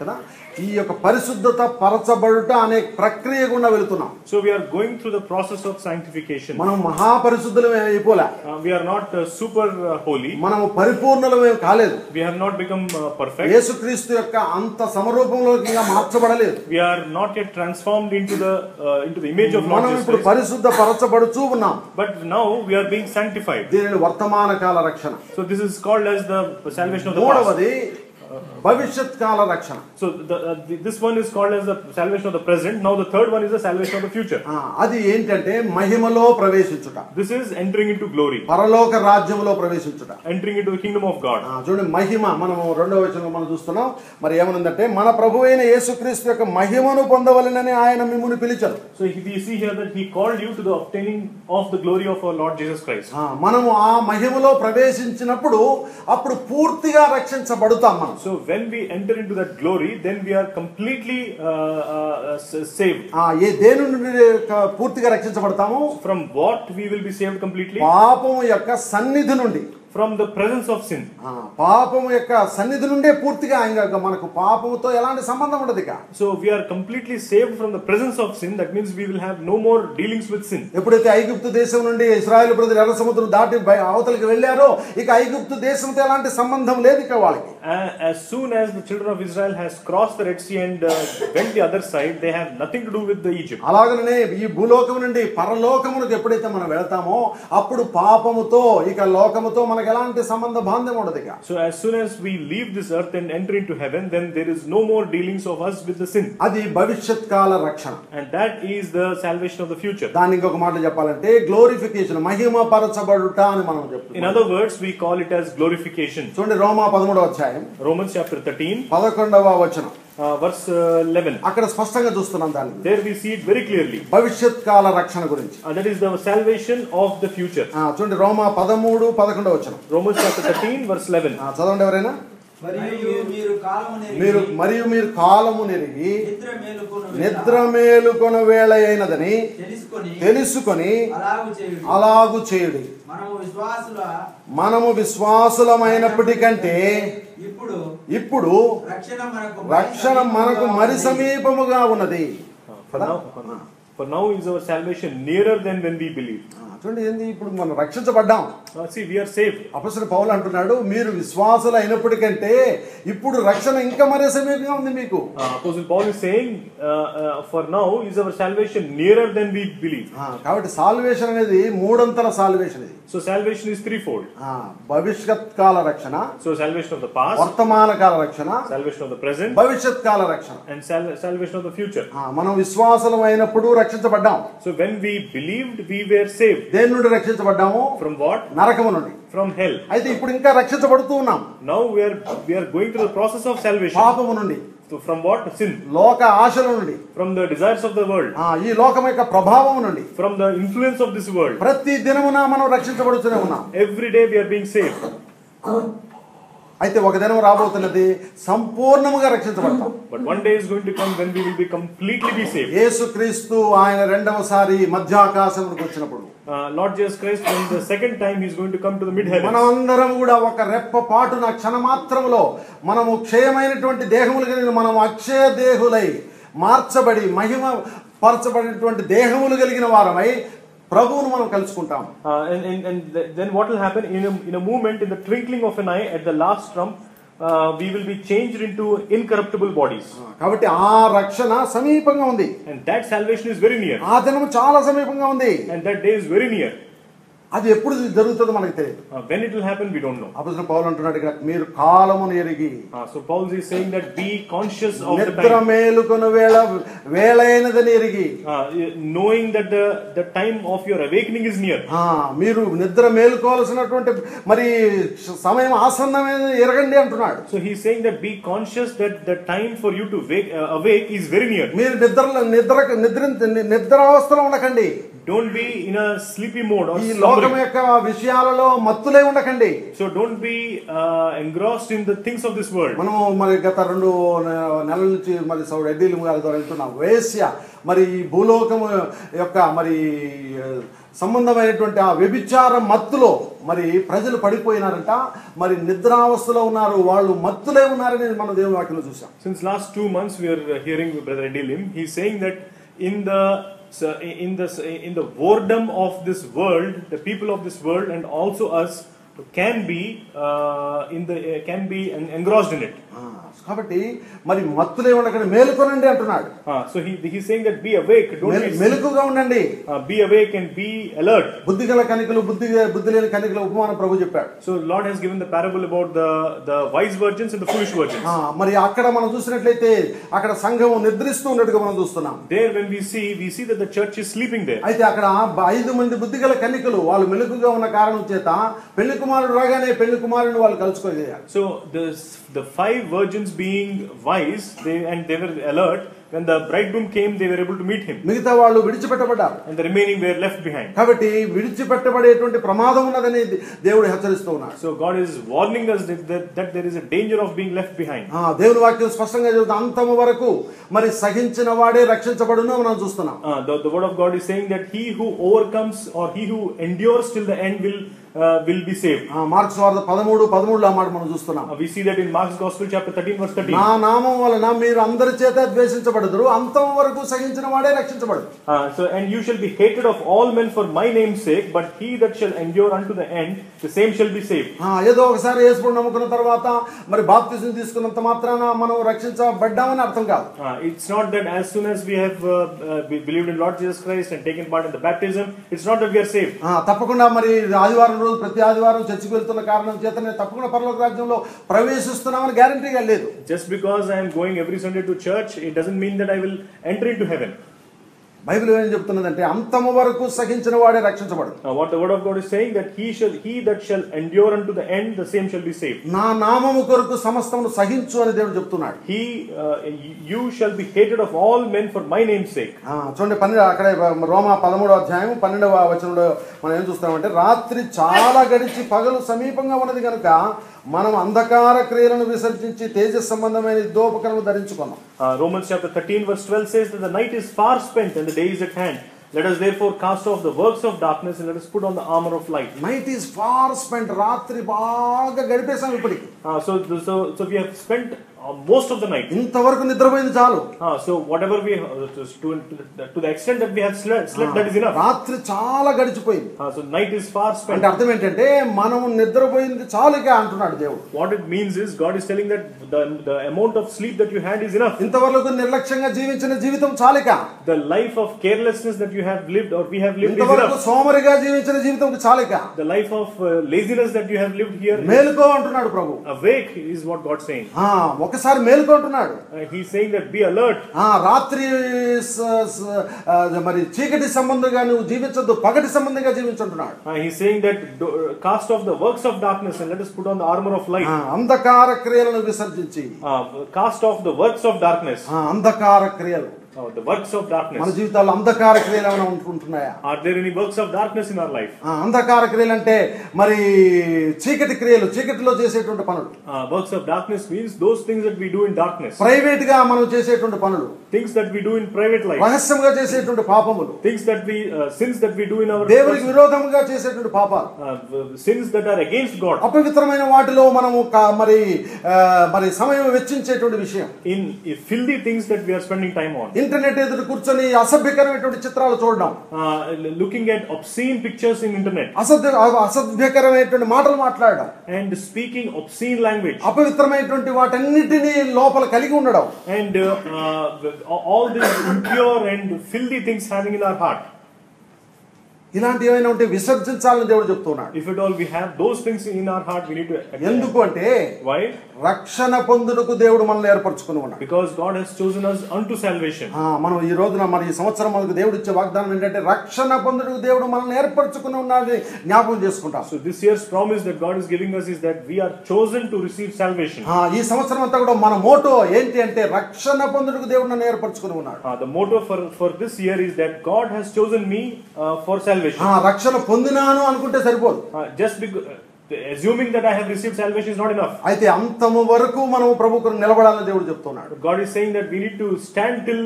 కదా. ఈ యొక్క పరిశుద్ధత పరచబడుట అనే ప్రక్రియ గుండా వెళుతున్నాం. So we are going through the process of sanctification. మనం మహాపరిశుద్ధులమే అయిపోలే. We are not super holy. మనం పరిపూర్ణులమే కాలేదు. We have not become perfect. యేసుక్రీస్తు యొక్క అంత సమరూపంలోకి ఇంకా మార్చబడలేదు. We are not yet transformed into the image of Lord Jesus. మనం ఇప్పుడు పరిశుద్ధ పరచబడుతూ ఉన్నాం. But now we are being sanctified. దీనిని వర్తమాన కాల రక్షణ. So this is called as the salvation of the past. మూడవది భవిష్యత్ కాల రక్షణ. So this one is called as the salvation of the present. Now the third one is the salvation of the future. అది ఏంటంటే మహిమలో ప్రవేశించుట. This is entering into glory. పరలోక రాజ్యములో ప్రవేశించుట. Entering into the kingdom of God. చూడండి మహిమ మనము రెండవ వచనంలో మనం చూస్తున్నాం. మరి ఏమనుందంటే మన ప్రభువైన యేసుక్రీస్తు యొక్క మహిమను పొందవలెనని ఆయన మిమ్మును పిలిచారు. So we see here that he called you to the obtaining of the glory of our Lord Jesus Christ. మనము ఆ మహిమలో ప్రవేశించినప్పుడు అప్పుడు పూర్తిగా రక్షించబడుతాం మనం. So when we enter into that glory, then we are completely saved. దేని నుండి పూర్తిగా రక్షించబడతాము? From what we will be saved completely? పాపము యొక్క సన్నిధి నుండి. From the presence of sin. పాపము యొక్క సన్నిధి నుండే పూర్తిగా ఇంకా మనకు పాపముతో ఎలాంటి సంబంధం ఉండదు ఇక. So we are completely saved from the presence of sin. That means we will have no more dealings with sin. ఎప్పుడైతే ఐగుప్తు దేశం నుండి ఇశ్రాయేలు ప్రజలు ఎర్ర సముద్రం దాటి అవతలికి వెళ్ళారో ఇక ఐగుప్తు దేశంతో ఎలాంటి సంబంధం లేదు ఇక వాళ్ళకి. As soon as the children of Israel has crossed the Red Sea and went the other side, they have nothing to do with the Egypt. అలాగనే ఈ భూలోకము నుండి పరలోకమునకు ఎప్పుడైతే మనం వెళ్తామో అప్పుడు పాపముతో ఇక లోకముతో మనకు ఎలాంటి సంబంధ బాంధం ఉండదు ఇక. So as soon as we leave this earth and enter into heaven, then there is no more dealings of us with the sin. అది భవిష్యత్ కాల రక్షణ. And that is the salvation of the future. దాన్ని ఇంకొక మాటలో చెప్పాలంటే గ్లోరిఫికేషన్, మహిమ పరచబడుట అని మనం చెప్తాం. In other words, we call it as glorification. చూడండి రోమా 13వ అధ్యాయం Romans chapter 13 11వ వచనం verse 11. అక్కడ స్పష్టంగా చూస్తున్నాం దాన్ని. There we see it very clearly. భవిష్యత్ కాల రక్షణ గురించి. That is the salvation of the future. చూడండి రోమా 13:11 వచనం. Romans chapter 13 verse 11. చదవండి ఎవరైనా. మరియు మీరు కాలము నెరిగి నిద్ర మేలుకొన వేళ అయినదని తెలుసుకొని అలాగు చేయుడి. మనము విశ్వాసులమైనప్పటికంటే ఇప్పుడు రక్షణ మనకు మరి సమీపముగా ఉన్నది. For now is our salvation nearer than when we believe. చూడండి ఏంది ఇప్పుడు మనం రక్షించబడ్డాం. See, we are saved. అపొస్తలుడు పౌలు అంటున్నాడు మీరు విశ్వాసులు అయినప్పటికంటే ఇప్పుడు రక్షణ ఇంకా మరీ సమీపంగా ఉంది మీకు. Apostle Paul is saying for now is our salvation nearer than we believe. కాబట్టి సాల్వేషన్ అనేది మూడంతల సాల్వేషన్ ఇది. So salvation is threefold. భవిష్యత్ కాల రక్షణ, so salvation of the past, వర్తమాన కాల రక్షణ, salvation of the present, భవిష్యత్ కాల రక్షణ, and salvation of the future. మనం విశ్వాసులం అయినప్పుడు రక్షించబడ్డాం. So when we believed, we were saved. దేని నుండి రక్షించబడ్డాము? From what? నరకము నుండి. From hell. అయితే ఇప్పుడు ఇంకా రక్షించబడుతూ ఉన్నాం. Now we are going through the process of salvation. పాపము నుండి. So from what? Sin. లోక ఆశల నుండి. From the desires of the world. ఈ లోకం యొక్క ప్రభావం నుండి. From the influence of this world. ప్రతి దినమున మనం రక్షించబడుతూనే ఉన్నాం. Every day we are being saved. అయితే ఒక దినం రాబోతున్నది సంపూర్ణముగా రక్షించబడతాం. But one day is going to come when we will be completely be saved. యేసుక్రీస్తు ఆయన రెండవసారి మధ్యాకాశమునకు వచ్చినప్పుడు, Lord Jesus Christ, when the second time he is going to come to the mid heavens. మనమందరం కూడా ఒక రెప్పపాటున క్షణమాత్రములో మనము క్షయమైనటువంటి దేహములు కలిగిన మనం అక్షయ దేహులై మార్చబడి మహిమ పరచబడినటువంటి దేహములు కలిగిన వారమై ప్రభువును మనం కలుసుకుంటాం. And then what will happen in a moment, in the twinkling of an eye, at the last trump, we will be changed into incorruptible bodies. కాబట్టి ఆ రక్షణ సమీపంగా ఉంది. And that salvation is very near. ఆ దినం చాలా సమీపంగా ఉంది. And that day is very near. అది ఎప్పుడు జరుగుతుందో మనకు తెలియదు. When it will happen, we don't know. అపోస్తలుడు పౌలు అంటున్నాడు ఇక్కడ, మీరు కాలమును ఎరిగి. So Paul is saying that be conscious of the నిద్ర time. మేలుకొను వేళైనదని ఎరిగి. Knowing that the time of your awakening is near. మీరు నిద్ర మేలుకోవాల్సినటువంటి మరి సమయం ఆసన్నమైన ఎరగండి అంటున్నాడు. So he is saying that be conscious that the time for you to awake is very near. మీరు నిద్రావస్థలో ఉండకండి. Don't be in a sleepy mode or ఈ లోకం యొక్క విషయాలలో మత్తులై ఉండకండి. So don't be engrossed in the things of this world. మనము మరి గత 2 నెలల నుంచి మరి సౌదీ అరేబియా ద్వారా వెళ్తున్నాం. వేశ్య మరి ఈ భూలోకం యొక్క మరి సంబంధమైనటువంటి ఆ వ్యభిచార మత్తులో మరి ప్రజలు పడిపోయినారంట. మరి నిద్రావస్థలో ఉన్నారు, వాళ్ళు మత్తులే ఉన్నారని మనం దేవుని వాక్యంలో చూసాం. Since last 2 months we are hearing Brother Edilim. He is saying that in the boredom of this world, the people of this world and also us can be engrossed in it. కాబట్టి మరి మత్తులే ఉండకండి, మేలుకొనండి అంటున్నాడు. So he is saying that be awake, don't be మెలకుగా ఉండండి. Be awake and be alert. బుద్ధిగల కనికలు బుద్ధి లేని కనికల ఉపమానం ప్రభు చెప్పాడు. So Lord has given the parable about the wise virgins and the foolish virgins. మరి అక్కడ మనం చూసినట్లయితే అక్కడ సంఘం నిద్రిస్తూ ఉన్నట్టుగా మనం చూస్తున్నాం. There when we see that the church is sleeping there. అయితే అక్కడ 5 మంది బుద్ధిగల కనికలు వాళ్ళు మెలకుగా ఉన్న కారణం చేత పెళ్లి కుమారుడు రాగానే పెళ్లి కుమారుని వాళ్ళు కలుసుకోగలిగారు. So the 5 virgins being wise, they were alert. When the bridegroom came, they were able to meet him. మిగతా వాళ్ళు విడిచిపెట్టబడ్డారు. And the remaining were left behind. కాబట్టి విడిచిపెట్టబడేటువంటి ప్రమాదం ఉన్నదని దేవుడు హెచ్చరిస్తూ ఉన్నాడు. So God is warning us that there is a danger of being left behind. దేవుని వాక్యం స్పష్టంగా చెబుతుంది, అంతము వరకు మరి సహించిన వాడే రక్షించబడును మనం చూస్తున్నాం. The word of God is saying that he who overcomes or he who endures till the end will be saved. Marks వార్త 13:13 మాట మనం చూస్తున్నాం. We see that in Mark's Gospel chapter 13 verse 13. నా నామం వలన మీరు అందరి చేత ద్వేషించబడుదురు, అంతం వరకు సహించిన వాడే రక్షించబడు. So and you shall be hated of all men for my name's sake, but he that shall endure unto the end, the same shall be saved. ఏదో ఒకసారి యేసుని నమ్ముకున్న తర్వాత మరి బాప్తిజం తీసుకున్నంత మాత్రాన మనం రక్షించబడ్డామని అర్థం కాదు. It's not that as soon as we have believed in Lord Jesus Christ and taken part in the baptism, it's not that we are saved. తప్పకుండా మరి ఆదివారం రోజు ప్రతి ఆదివారం చర్చికి వెళ్తున్న కారణం చేతనే తప్పకుండా పరలోక రాజ్యంలో ప్రవేశిస్తున్నామని గ్యారెంటీగా లేదు. Just because I am going every Sunday to church, it doesn't mean that I will enter into heaven. Bible ఏం చెప్తున్నదంటే అంతము వరకు సహించిన వాడే రక్షించబడు. What the word of God is saying, that he that shall endure unto the end, the same shall be saved. నా నామము కొరకు సమస్తమును సహించు అని దేవుడు చెప్తున్నాడు. You shall be hated of all men for my name's sake. చూడండి అక్కడ రోమా 13:12 మనం ఏం చూస్తామంటే, రాత్రి చాలా గడిచి పగలు సమీపంగా ఉన్నది కనుక మనం అంధకార క్రియలను విసర్జించి తేజస్ సంబంధమైన యుద్ధోపకరణము ధరించుకున్నాం. Romans chapter 13 verse 12 says that the night is far spent and the day is at hand. Let us therefore cast off the works of darkness and let us put on the armor of light. Night is far spent. రాత్రి బాగా గడిపేసాం ఇప్పటికి. So we have spent most of the night. ఇంతవరకు నిద్రపోయింది చాలు. So whatever we to the extent that we have slept, that is enough. రాత్రి చాలా గడిచిపోయింది. So night is far spent. అంటే అర్థం ఏంటంటే మనం నిద్రపోయింది చాలుగా అంటున్నాడు దేవుడు. What it means is God is telling that the amount of sleep that you had is enough. ఇంతవరకు నిర్లక్ష్యంగా జీవించిన జీవితం చాలుగా. The life of carelessness that you have lived or we have lived is ఇంతవరకు enough. సోమరిగా జీవించిన జీవితం చాలుగా. The life of laziness that you have lived here. మేలుకో అంటున్నాడు ప్రభు. Awake is what God is saying. ఒకసారి మేలుకుంటున్నాడు. He is saying that be alert. రాత్రి మరి చీకటి సంబంధంగా నువ్వు జీవించొద్దు, పగటి సంబంధంగా జీవించుంటున్నాడు. He is saying that cast off the works of darkness and let us put on the armor of light. అంధకార క్రియలను విసర్జించి cast off the works of darkness. అంధకార క్రియలు, the works of darkness. మన జీవితాల్లో అంధకార క్రియలు ఏమైనా ఉంటున్నాయా? Are there any works of darkness in our life? అంధకార క్రియలు అంటే మరి చీకటి క్రియలు, చీకటిలో చేసేటువంటి పనులు. Works of darkness means those things that we do in darkness. Private గా మనం చేసేటువంటి పనులు, things that we do in private life. రహస్యంగా చేసేటువంటి పాపములు, things that we sins that we do in our దేవునికి విరోధంగా చేసేటువంటి పాపాలు, sins that are against God. అపవిత్రమైన వాటిలో మనము మరి సమయం వెచ్చించేటువంటి విషయం. In filthy things that we are spending time on. Internet ఎదురు కూర్చొని అసభ్యకరమైనటువంటి చిత్రాలు చూడడం, looking at obscene pictures in internet, అసభ్యకరమైనటువంటి మాటలు మాట్లాడడం, and speaking obscene language, అపవిత్రమైనటువంటి వాటన్నిటిని లోపల కలిగి ఉండడం, and all these impure and filthy things having in our heart. ఇలాంటి ఏమైనా ఉంటే విసర్జించాలని దేవుడు చెప్తున్నాడు. If at all we have those things in our heart, we need to accept. ఎందుకు అంటే Why? రక్షణ పొందుటకు దేవుడు మనల్ని ఏర్పరచుకుని ఉన్నాడు. Because God has chosen us unto salvation. మనం ఈ రోజున మరి ఈ సంవత్సరం మనకు దేవుడు ఇచ్చే వాగ్దానం ఏంటంటే రక్షణ పొందుటకు దేవుడు మనల్ని ఏర్పరచుకుని ఉన్నాడని జ్ఞాపకం చేసుకుంటాం. So this year's promise that God is giving us is that we are chosen to receive salvation. ఈ సంవత్సరం అంతా కూడా మన మోటో ఏంటి అంటే రక్షణ పొందుటకు దేవుడు నన్ను ఏర్పరచుకుని ఉన్నాడు. The motto for this year is that God has chosen me for salvation. రక్షణ పొందినాను అనుకుంటే సరిపోదు. Just because assuming that I have received salvation is not enough. అయితే అంతము వరకు మనం ప్రభువుకు నిలబడాలని దేవుడు చెప్తున్నాడు. God is saying that we need to stand till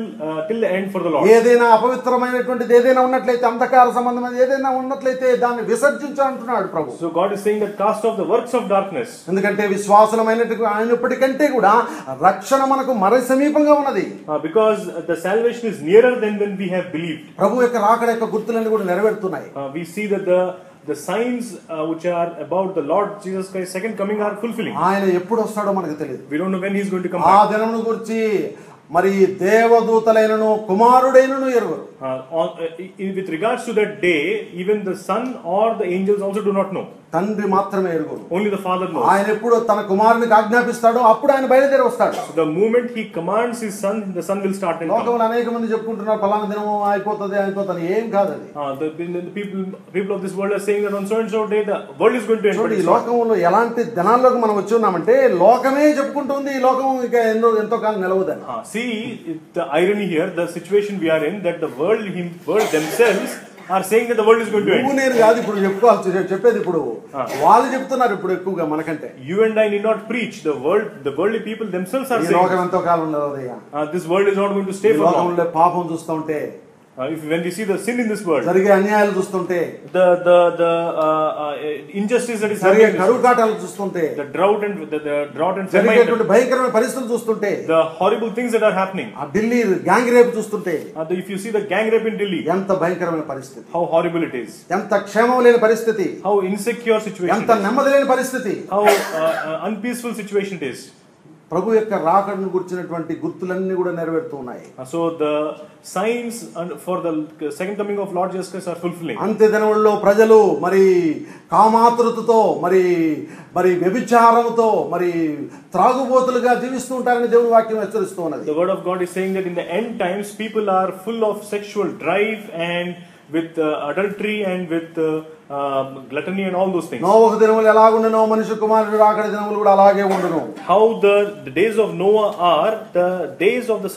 the end for the Lord. ఏదైనా అపవిత్రమైనటువంటిది ఏదైనా ఉన్నట్లయితే అంధకార సంబంధమైనది ఏదైనా ఉన్నట్లయితే దాన్ని విసర్జించు అంటున్నాడు ప్రభు. So God is saying that cast off the works of darkness. ఎందుకంటే విశ్వాసమైనప్పటికంటే కూడా రక్షణ మనకు మరి సమీపంగా ఉన్నది. Because the salvation is nearer than when we have believed. ప్రభు యొక్క రాకడ యొక్క గుర్తులన్నీ కూడా నెరవేరుతున్నాయి. We see that the signs which are about the Lord Jesus Christ's second coming are fulfilling. ఆయన ఎప్పుడు వస్తాడో మనకు తెలియదు. We don't know when he is going to come ఆ back. దినమును గురించి మరి దేవదూతలైనను కుమారుడైనను ఎరుగరు. With regards to that day, even the son or the angels also do not know. తండ్రి మాత్రమే ఎరుగురు. Only the Father knows. ఆయన ఎప్పుడు తన కుమారునికి ఆజ్ఞాపిస్తాడో అప్పుడు ఆయన బయలుదేరి వస్తాడు. So the moment he commands his son, the son will start and come. లోకంలో అనేక మంది చెప్పుకుంటున్నారు పలానా దినం అయిపోతుంది ఏం కాదు అది. The people of this world are saying that on so and so day the world is going to end. ఈ లోకంలో ఎలాంటి దినాల్లోకి మనం వచ్చి ఉన్నామంటే లోకమే చెప్పుకుంటుంది ఈ లోకం ఇక ఎంతో కాలం నిలవదని. See the irony here, the situation we are in, that the world themselves are saying that the world is going to end. నువ్వు నేను కాదు ఇప్పుడు చెప్పేది ఇప్పుడు వాళ్ళు చెప్తున్నారు ఇప్పుడు ఎక్కువగా మనకంటే. You and I need not preach. The worldly people themselves are saying లోకం ఎంతో కాలం నిలవదయ్యా. This world is not going to stay for long. లోకంలో పాపం చూస్తుంటే When we see the sin in this world, జరిగే అన్యాయాలు చూస్తుంటే the injustice that is జరిగే happening, కరువు కాటాలు చూస్తుంటే the drought and famine, జరిగేటువంటి భయంకరమైన పరిస్థితులు చూస్తుంటే the horrible things that are happening, ఆ ఢిల్లీ గ్యాంగ్ రేప్ చూస్తుంటే if you see the gang rape in Delhi, ఎంత భయంకరమైన పరిస్థితి, how horrible it is, ఎంత క్షేమం లేని పరిస్థితి, how insecure situation, ఎంత నెమ్మది లేని పరిస్థితి, how unpeaceful situation it is. ప్రభు యొక్క రాకడను గుర్చినటువంటి గుర్తులన్నీ కూడా నెరవేరుతూ ఉన్నాయి. So the signs for the second coming of Lord Jesus Christ are fulfilling. అంత్య దినములలో ప్రజలు మరి కామాతురతతో మరి వ్యభిచారముతో మరి త్రాగుబోతులుగా జీవిస్తూ ఉంటారని దేవుని వాక్యం హెచ్చరిస్తూ ఉన్నది. The word of God is saying that in the end times people are full of sexual drive and with adultery and with gluttony and all those things. నోవహు దినములు ఎలాగుండునో మనుష్య కుమారుడు రాకడ దినములు కూడా అలాగే ఉండును. How the days of Noah are, the days of the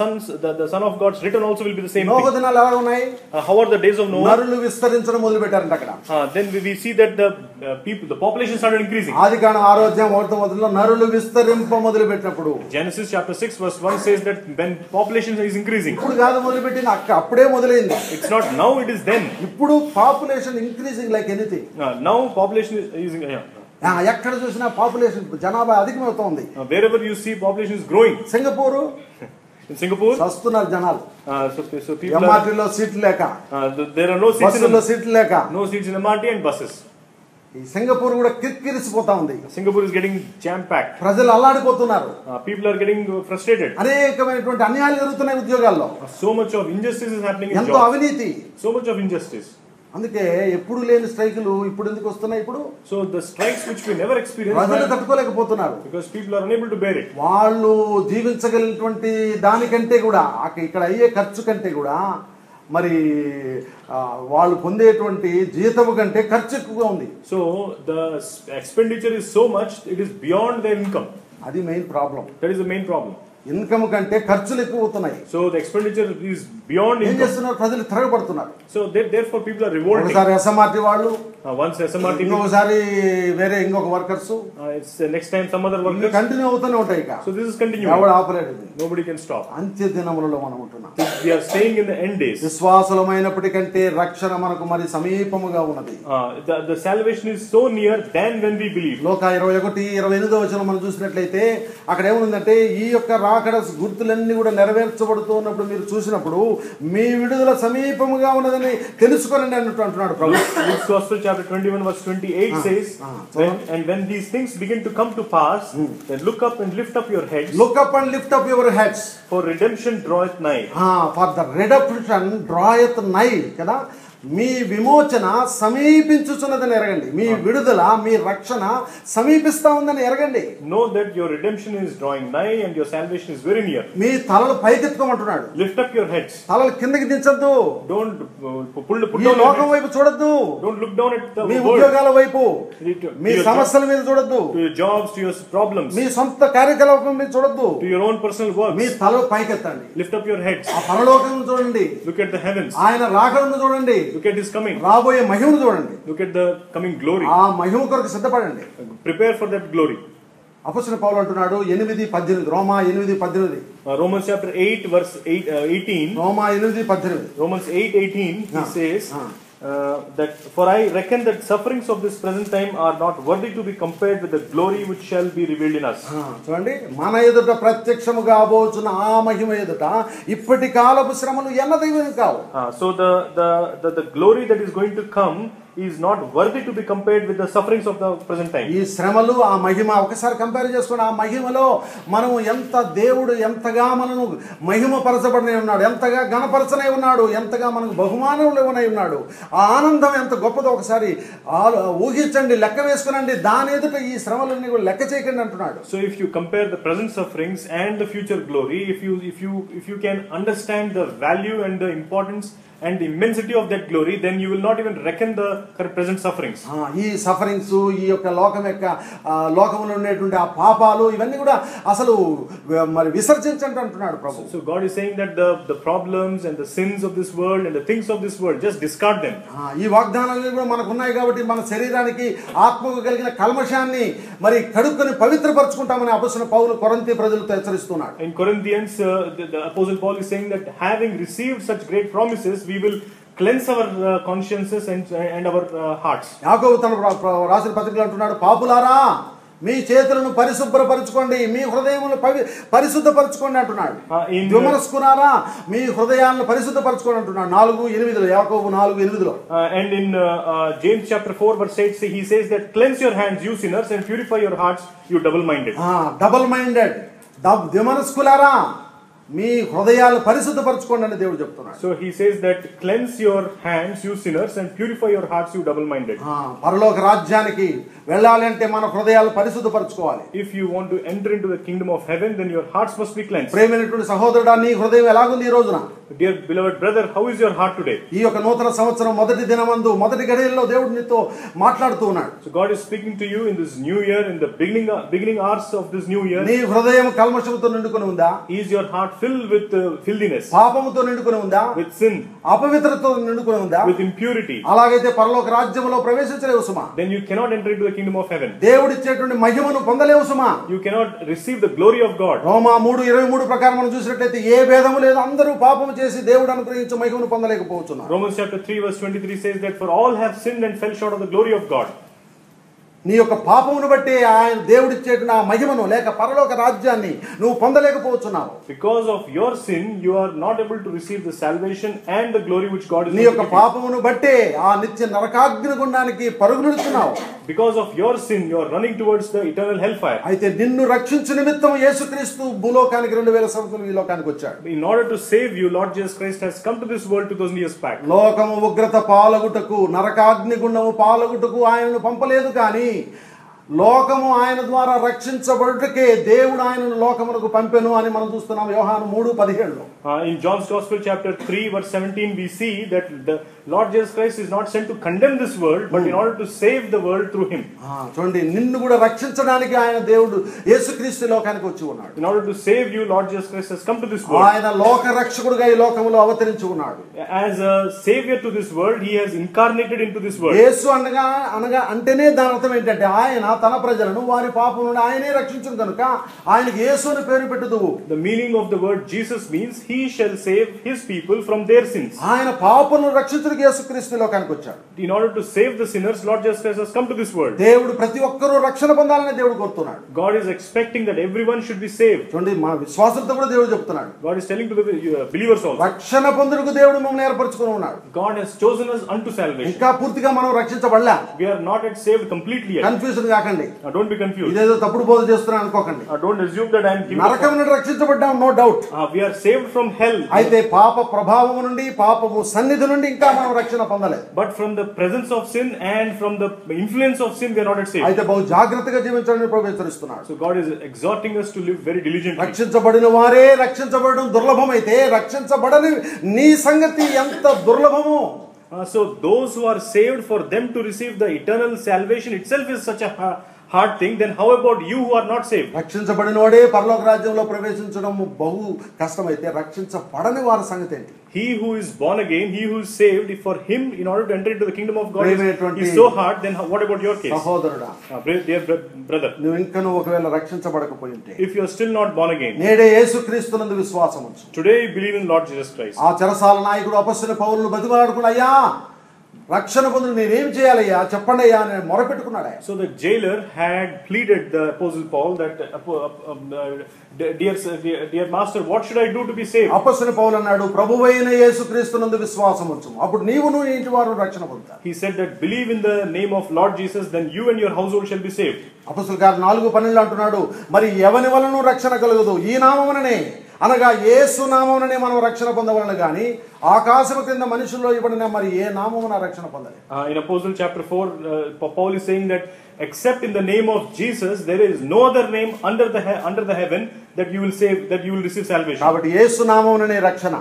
son of God's return also will be the same నోవహు thing. దినాలు ఎలా ఉన్నాయి? How are the days of Noah? నరులు విస్తరించడం మొదలు పెట్టారంట అక్కడ. Then we see that the population started increasing. ఆదికాండం 6వ అధ్యాయం 1వ నరులు విస్తరింప మొదలు పెట్టినప్పుడు Genesis chapter 6 verse 1 says that when population is increasing. ఇప్పుడు కాదు మొదలు పెట్టింది, అప్పుడే మొదలైంది. It's not now, it is then. ఇప్పుడు population increasing like anything. Now population is ఎక్కడ చూసినా పాపులేషన్ జనాభా అధికమవుతోంది. Wherever you see population is growing. Singapore In Singapore, వస్తున్నారు జనాలు. so people MRTలో సీట్లు లేక, there are no seats బస్సుల్లో సీట్లు లేక, no seats in MRT and buses. ఈ సింగపూర్ కూడా కిక్కిరిసిపోతా ఉంది. Singapore is getting jam packed. ప్రజలు అల్లాడిపోతున్నారు. People are getting frustrated. అనేకమైనటువంటి అన్యాయాలు జరుగుతున్నాయి ఉద్యోగాల్లో. So much of injustice is happening in ఎంతో jobs. అవినీతి. So much of injustice. అందుకే ఎప్పుడు లేని స్ట్రైకులు ఇప్పుడు ఎందుకు వస్తున్నాయి? ఇప్పుడు So the strikes which we never experienced, ప్రజలు తట్టుకోలేకపోతున్నారు. because people are unable to bear it. వాళ్ళు జీవించగలిగినటువంటి దానికంటే కూడా ఇక్కడ అయ్యే ఖర్చు కంటే కూడా మరి వాళ్ళు పొందేటువంటి జీతము కంటే ఖర్చు ఎక్కువగా ఉంది. So the expenditure is so much, it is beyond their income. అది main problem. That is the main problem. Income కంటే ఖర్చులు ఎక్కువ అవుతున్నాయి. So the expenditure is beyond ఏం income. చేస్తున్నారు? ప్రజలు తిరగబడుతున్నారు. So therefore people are revolting. ఒకసారి SMRT వాళ్ళు, Once SMRT, ఇంకొకసారి వేరే ఇంకొక workers, it's next time some other workers. Continue అవుతూనే ఉంటాయి. ఇక So this is continuing. ఎవడు ఆపరేట్? Nobody can stop. అంత్య దినములలో మనం ఉంటున్నాం. We are staying in the end days. విశ్వాసులమైనప్పటికంటే రక్షణ మనకు మరి సమీపముగా ఉన్నది. The salvation is so near than when we believe. లోక 21:28 వచనం మనం చూసినట్లయితే అక్కడ ఏముందంటే ఈ యొక్క రాకడ గుర్తులన్నీ కూడా నెరవేర్చబడుతూ ఉన్నప్పుడు మీరు చూసినప్పుడు మీ విడుదల సమీపముగా ఉన్నదని తెలుసుకోనండి అన్నట్టు అంటున్నాడు ప్రభు. Luke's Gospel chapter 21 verse 28 says, when these things begin to come to pass, then look up and lift up your heads. Look up and lift up your heads. For redemption draweth nigh. For the redemption draweth nigh. కదా మీ విమోచన సమీపించుచున్నదని ఎరగండి. మీ విడుదల, మీ రక్షణ సమీపిస్తా ఉందని ఎరగండి. Know that your redemption is drawing nigh and your salvation is very near. మీ తలలు పైకెత్తుకోమంటున్నాడు. Lift up your heads. తలలు కిందకి దించొద్దు. Don't put ఈ down లోకం your heads. వైపు చూడొద్దు. Don't look down at the me world. ఉద్యోగాల వైపు, To మీ your సమస్యల మీద చూడొద్దు. to your jobs, to your problems, మీ సొంత కార్యకలాపం మీద చూడొద్దు. to your own personal works. మీ తలలు పైకెత్తండి. Lift up your heads. ఆ పరలోకం చూడండి. Look at the heavens. ఆయన రాకడను చూడండి. Look at his coming. రాబోయే మహిమను చూడండి. Look at the coming glory. ఆ మహిమ కొరకు సిద్ధపడండి. Prepare for that glory. అపొస్తలుడు పౌలు అంటున్నాడు 8:18 రోమా 8:18 Romans chapter 8 verse 18. Roma 8:18 Romans 8:18 he says that for I reckon that sufferings of this present time are not worthy to be compared with the glory which shall be revealed in us. చూడండి, మన ఎదుట ప్రత్యక్షముగా కాబోచున్న ఆ మహిమ ఎదుట ఇప్పటి కాలపు శ్రమలు ఎన్నదైనవి కావు. So the glory that is going to come is not worthy to be compared with the sufferings of the present time. ఈ శ్రమలు ఆ మహిమ ఒకసారి కంపేర్ చేసుకోండి. ఆ మహిమలో మనం ఎంత దేవుడు ఎంతగా మనను మహిమ పరచబడనే ఉన్నాడు, ఎంతగా ఘనపరచనే ఉన్నాడు, ఎంతగా మనకు బహుమానములు ఇవ్వనై ఉన్నాడు. ఆ ఆనందం ఎంత గొప్పదో ఒకసారి ఊహించండి, లెక్క వేసుకునండి. దాని ఎదుట ఈ శ్రమలన్నీ కూడా లెక్క చేయకండి అంటున్నాడు. So if you compare the present sufferings and the future glory, if you can understand the value and the importance and the immensity of that glory, then you will not even reckon the present sufferings. ఈ సఫరింగ్స్, ఈ యొక్క లోకములో ఉండేటువంటి ఆ పాపాలు ఇవన్నీ కూడా అసలు మరి విసర్జించండి అంటున్నాడు ప్రభు. So God is saying that the problems and the sins of this world and the things of this world, just discard them. ఈ వాగ్దానాలు కూడా మనకు ఉన్నాయి కాబట్టి మన శరీరానికి ఆత్మకు కలిగిన కల్మషాన్ని మరి కడుక్కొని పవిత్రపరచుకుంటామని అపొస్తలుడు పౌలు కొరింథీ ప్రజలతో హెచ్చరిస్తున్నాడు. In Corinthians, the apostle Paul is saying that having received such great promises, we will cleanse our consciences and our hearts. యాకోబు తన రాసిన పత్రికలో అంటున్నాడు, పాపులారా మీ చేతులను పరిశుభ్రపరచుకోండి, మీ హృదయములను పరిశుద్ధపరచుకోండి అంటున్నాడు. విమనస్కులారా మీ హృదయాలను పరిశుద్ధపరచుకోండి అంటున్నాడు. 4:8 యాకోబు 4:8. And in James chapter 4 verse 8 he says that cleanse your hands you sinners and purify your hearts you double-minded. Double minded, విమనస్కులారా మీ హృదయాలు పరిశుద్ధపరచుకోండి అని దేవుడు చెప్తున్నాడు. So he says that cleanse your hands you sinners and purify your hearts you double-minded. పరలోక రాజ్యానికి వెళ్ళాలి అంటే మన హృదయాలు పరిశుద్ధపరచుకోవాలి. If you want to enter into the kingdom of heaven, then your hearts must be cleansed. ప్రేమైనటువంటి సహోదరుడా, నీ హృదయం ఎలాగుంది ఈ రోజున? Dear beloved brother, how is your heart today? ఈ యొక్క నూతన సంవత్సరం మొదటి దినమందు మొదటి గడియల్లో దేవుడు నీతో మాట్లాడుతూ ఉన్నాడు. So God is speaking to you in this new year, in the beginning hours of this new year. నీ హృదయం కల్మషముతో నిండుకొని ఉందా? Is your heart filled with filthiness? పాపముతో నిండుకొని ఉందా? With sin? అపవిత్రతతో నిండుకొని ఉందా? With impurity? అలాగైతే పరలోక రాజ్యములో ప్రవేశించలేవు సుమా. Then you cannot enter into the kingdom of heaven. దేవుడు ఇచ్చేటువంటి మహిమను పొందలేవు సుమా. You cannot receive the glory of God. రోమా 3:23 ప్రకారం మనం చూసినట్లయితే ఏ భేదము లేదు, అందరూ పాపము చేసి దేవుడు అనుగ్రహించే మహిమను పొందలేకపోతున్నారు. Romans chapter 3 verse 23 says that for all have sinned and fell short of the glory of God. నీ యొక్క పాపమును బట్టి ఆయన దేవుడిచ్చేటువంటి ఆ మహిమను లేక పరలోక రాజ్యాన్ని నువ్వు పొందలేకపోతున్నావు. Because of your sin you are not able to receive the salvation and the glory which God is నీ యొక్క పాపమును బట్టి ఆ నిత్య నరకాగ్ని గుండానికి పరుగులుడుతున్నావు. Because of your sin you are running towards the eternal hellfire. అయితే నిన్ను రక్షించు నిమిత్తం యేసుక్రీస్తు భూలోకానికి 2000 సంవత్సరాలు ఈ లోకానికి వచ్చాడు. In order to save you, Lord Jesus Christ has come to this world 2000 years back. లోకము ఉగ్రత పాలగుటకు, నరకాగ్ని గుండము పాలగుటకు ఆయనను పంపలేదు, కానీ లోకము ఆయన ద్వారా రక్షించబడుటకే దేవుడు ఆయనను లోకమునకు పంపెను అని మనం చూస్తున్నాం యోహాను 3:17. In John's Gospel chapter 3 verse 17 we see that the Lord Jesus Christ is not sent to condemn this world but in order to save the world through him. చూడండి, నిన్ను కూడా రక్షించడానికి ఆయన దేవుడు యేసుక్రీస్తు లోకానికి వచ్చి ఉన్నాడు. In order to save you, Lord Jesus Christ has come to this world. ఆయన లోక రక్షకుడుగా ఈ లోకములో అవతరించి ఉన్నాడు. As a savior to this world, he has incarnated into this world. యేసు అనగా అంటేనే దాని అర్థం ఏంటంటే ఆయన తన ప్రజలను వారి పాపం నుండి ఆయనే రక్షించును కనుక ఆయనకి యేసు అని పేరు పెట్టుదువు. The meaning of the word Jesus means he shall save his people from their sins. ఆయన పాపములను రక్షించుటకు యేసుక్రీస్తు లోకానికి వచ్చాడు. In order to save the sinners, Lord Jesus Christ has come to this world. దేవుడు ప్రతి ఒక్కరూ రక్షణ పొందాలని దేవుడు కోరుతున్నాడు. God is expecting that everyone should be saved. చూడండి, మన విశ్వాసులతో కూడా దేవుడు చెప్తున్నాడు. God is telling to the believers also. రక్షణ పొందుటకు దేవుడు మమ్మల్ని ఏర్పరచుకొని ఉన్నాడు. God has chosen us unto salvation. ఇంకా పూర్తిగా మనం రక్షించబడలే. We are not yet saved completely yet. Confusion కాకండి. Don't be confused. ఇదేదో తప్పుడు బోధ చేస్తున్నాను అనుకోకండి. Don't assume that I am giving. నరకం నుండి రక్షించబడ్డాం, no doubt. We are saved from hell. అయితే పాప ప్రభావము నుండి, పాపము సన్నిధి నుండి ఇంకా మనం మనం రక్షణ పొందలేదు. But from the presence of sin and from the influence of sin, we are not yet saved. అయితే బహు జాగ్రత్తగా జీవించాలని ప్రభువు హెచ్చరిస్తున్నాడు. So God is exhorting us to live very diligently. రక్షించబడిన వారే రక్షించబడడం దుర్లభమైతే రక్షించబడని నీ సంగతి ఎంత దుర్లభమో. So those who are saved, for them to receive the eternal salvation itself is such a hard thing. Then how about you who are not saved? రక్షించబడిన వాడే పరలోక రాజ్యంలో ప్రవేశించడం బహు కష్టమైతే రక్షించబడని వారి సంగతి ఏంటి? He who is born again, he who is saved, for him in order to enter into the kingdom of God is so hard. Then what about your case? సహోదరుడా, dear brother, నువ్వు ఇంకనూ ఒకవేళ రక్షించబడకపోయింటే, if you are still not born again, నేడే యేసుక్రీస్తునందు విశ్వాసం ఉంచు. today believe in Lord Jesus Christ. ఆ చెరసాల నాయకుడు అపొస్తలుడైన పౌలును బతిమాలాడుకుని, అయ్యా రక్షణ పొందు నేనేం చేయాలయ్యా చెప్పండి అయ్యా అని మొరపెట్టుకున్నాడు. So the jailer had pleaded the apostle Paul that dear master, what should I do to be saved? అపొస్తలుడైన పౌలు అన్నాడు, ప్రభువైన యేసుక్రీస్తునందు విశ్వాసం ఉంచు, అప్పుడు నీవును నీ ఇంటి వారు రక్షణ పొందుతారు. He said that believe in the name of Lord Jesus, then you and your household shall be saved. అపొస్తలుల కార్యం 4:12 అంటున్నాడు, మరి ఎవని వలన రక్షణ కలుగదు, ఈ నామముననే అనగా యేసు నామముననే మనం రక్షణ పొందవలెను గాని ఆకాశము కింద మనుషుల్లో ఇవ్వబడిన మరి ఏ నామమున రక్షణ పొందలేదు. In Apostle chapter 4, Paul is saying that except in the name of Jesus, there is no other name under the heaven that you will save, that you will receive salvation. కాబట్టి యేసు నామముననే రక్షణ.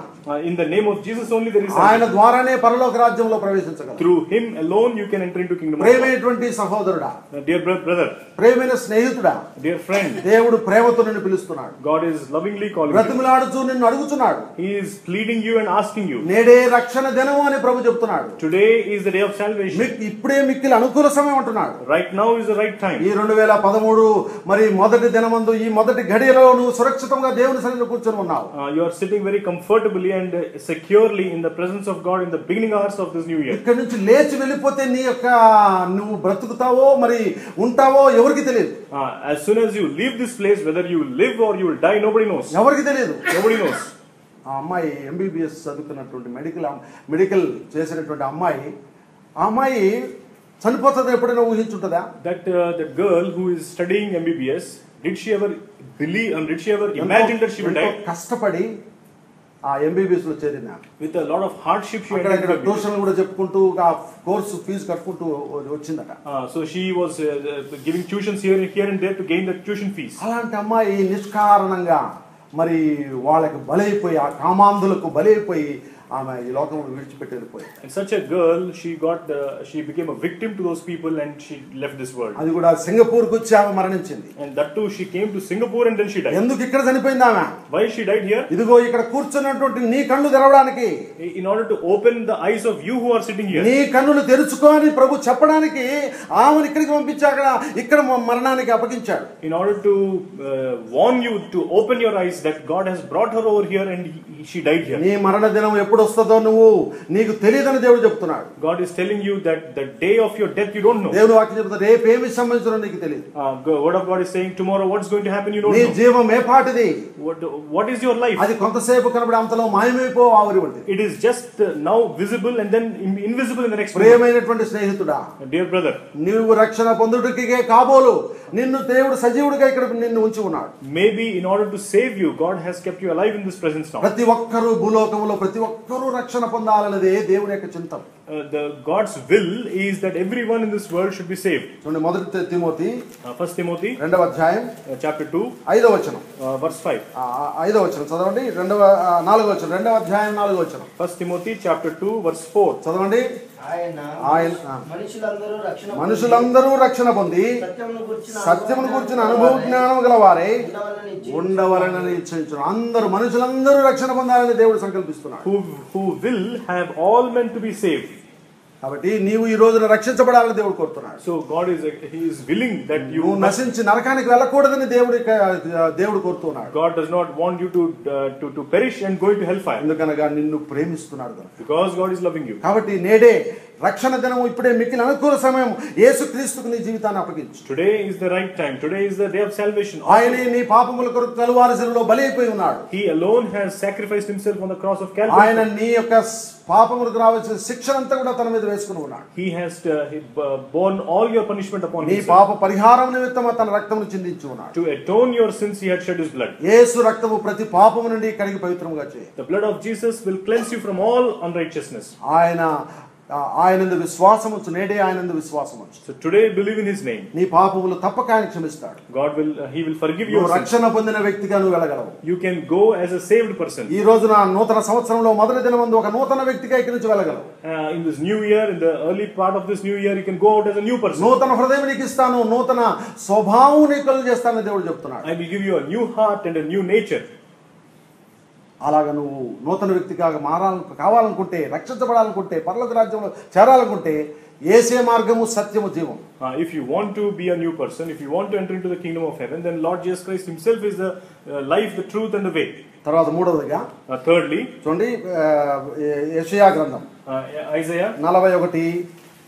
In the name of Jesus only there is salvation. ఆయన ద్వారానే పరలోక రాజ్యంలో ప్రవేశించగలరు. Through him alone you can enter into kingdom of God. ప్రేమైనటువంటి సహోదరుడా, dear brother, ప్రేమైన స్నేహితుడా, dear friend, దేవుడు ప్రేమతో నిన్ను పిలుస్తున్నాడు. God is lovingly calling you. బ్రతిమలాడుచూ నిన్ను అడుగుతున్నాడు. He is pleading you and asking you. నేడే రక్షణ దినము అని ప్రభు చెప్తున్నాడు. Today is the day of salvation. ఇప్పుడే మిక్కిలి అనుకూల సమయం అంటున్నాడు. Right now is the right time. ఈ 2013 మరి మొదటి దినమందు ఈ మొదటి గడియలో నువ్వు సురక్షితంగా దేవుని సన్నిధిలో కూర్చొని ఉన్నావు. You are sitting very comfortably and securely in the presence of God in the beginning hours of this new year. ఇక్కడ నుంచి లేచి వెళ్ళిపోతే నువ్వు బ్రతుకుతావో మరి ఉంటావో ఎవరికి తెలియదు. As soon as you leave this place, whether you will live or you will die, nobody knows. ఎవరికి తెలియదు. Nobody knows. ఆ అమ్మాయి MBBS చదువుకున్నటువంటి మెడికల్ చేసినటువంటి అమ్మాయి చనిపోతుంది ఎప్పుడైనా ఊహించుంటదా? That the girl who is studying MBBS, did she ever imagine that she will die? కష్టపడి ఆ MBBS లో చేరిన, with a lot of hardship she went to tuition కూడా చెప్పుకుంటూ ఆ కోర్సు ఫీజు కట్టుకుంటూ వచ్చిందట. So she was giving tuitions here and there to gain the tuition fees. అలాంటి అమ్మాయి నిష్కారణంగా మరి వాళ్ళకి బలైపోయి ఆ కామాంధులకు బలైపోయి ఆమె ఈ లోకం విడిచిపెట్టి వెళ్ళిపోయింది. And such a girl, she became a victim to those people and she left this world. అది కూడా సింగపూర్ కు వచ్చి ఆమె మరణించింది. And that too she came to Singapore and then she died. ఎందుకు ఇక్కడ చనిపోయింది ఆమె? Why she died here? ఇదిగో ఇక్కడ కూర్చున్నటువంటి నీ కళ్ళు తెరవడానికి, in order to open the eyes of you who are sitting here. నీ కన్నులు తెరుచుకొని ప్రభు చెప్పడానికి ఆమెను ఇక్కడికి పంపించాక ఇక్కడ మరణానికి అప్పగించాడు. In order to warn you to open your eyes that God has brought her over here and she died here. నీ మరణ దినం ఎప్పుడు వస్తుందో నీకు తెలియదని దేవుడు చెప్తున్నాడు. God is telling you that the day of your death you don't know. దేవుని వాక్యం చెప్తుంది రేపు ఏమి సంభవించునో నీకు తెలియదు. Word of God is saying tomorrow what's going to happen you don't know. నీ జీవం ఏ పాటిది? What is your life? అది కొంతసేపు కనబడి అంతలో మాయమైపో ఆవిరి వంటిది. It is just now visible and then invisible in the next moment. ప్రియమైనటువంటి స్నేహితుడా, dear brother, నీవు రక్షణ పొందుటకే కాబోలు నిన్ను దేవుడు సజీవుడిగా ఇక్కడ నిన్ను ఉంచి ఉన్నాడు. Maybe in order to save you God has kept you alive in this presence now. ప్రతి ఒక్కరు భూలోకములో ప్రతి ఒక్కరు రక్షణ పొందాలనేదే దేవుని యొక్క చింతన. The God's will is that everyone in this world should be saved. చూడండి మొదటి తిమోతి 1 Timothy 2వ అధ్యాయం chapter 2 5వ వచనం, verse 5. 5వ వచనం చదవండి. 4వ వచనం 2వ అధ్యాయం 4వ వచనం. 1 Timothy chapter 2 verse 4 చదవండి. ఆయన మనుషులందరూ రక్షణ పొంది సత్యమును గురించిన అనుభవ జ్ఞానం గలవారై ఉండవలనని ఇచ్చించును. మనుషులందరూ రక్షణ పొందాలని దేవుడు సంకల్పిస్తున్నాడు. who will have all men to be saved. కాబట్టి నీవు ఈ రోజున రక్షించబడాలని దేవుడు కోరుతున్నాడు. So God he is willing that you నశించి నరకానికి వెళ్ళకూడదని దేవుడు కోరుతున్నాడు. God does not want you to perish and go into hellfire. ఎందుకనగా నిన్ను ప్రేమిస్తున్నాడు. Because God is loving you. కాబట్టి నేడే రక్షణ దినం ఇప్పుడే మిక్కిన అనుకూల సమయం. యేసుక్రీస్తుకు నీ జీవితాన్ని అప్పగించు. Today is the right time. Today is the day of salvation. ఆయనే నీ పాపముల కొరకు కలువారి శిలువలో బలి అయిపోయి ఉన్నాడు. He alone has sacrificed himself on the cross of ఆయన Calvary. నీ యొక్క పాపములకు రావాల్సిన శిక్షనంతా కూడా తన మీద వేసుకుని ఉన్నాడు. He has borne all your punishment upon నీ himself. పాప పరిహారం నిమిత్తం తన రక్తమును చిందించి ఉన్నాడు. To atone your sins, he had shed his blood. యేసు రక్తము ప్రతి పాపము నుండి కడిగి పవిత్రముగా చేయి. The blood of Jesus will cleanse you from all unrighteousness. ఆయనందు విశ్వాసముంచు. నేడే ఆయనందు విశ్వాసముంచు. So today believe in his name. నీ పాపములు తప్పక ఆయన క్షమిస్తాడు. He will forgive your sins. రక్షణ పొందిన వ్యక్తిగా నువ్వు వెళ్ళగలవు. You can go as a saved person. ఈ రోజున నూతన సంవత్సరంలో మొదటి దినమందు ఒక నూతన వ్యక్తిగా ఇక్కడి నుంచి వెళ్ళగలవు. In this new year, in the early part of this new year, you can go out as a new person. నూతన హృదయం నీకు ఇస్తాను, నూతన స్వభావం నీకు కలుగజేస్తానని దేవుడు చెప్తున్నాడు. I will give you a new heart and a new nature. అలాగా నువ్వు నూతన వ్యక్తిగా కావాలనుకుంటే, రక్షించబడాలనుకుంటే, పరలోక రాజ్యంలో చేరాలనుకుంటే యేసే మార్గము, సత్యము, జీవం. If you want to be a new person, if you want to enter into the kingdom of heaven, then Lord Jesus Christ himself is the life, the truth and the way. తర్వాత మూడవదిగా Thirdly, చూడండి యెషయా గ్రంథం Isaiah 41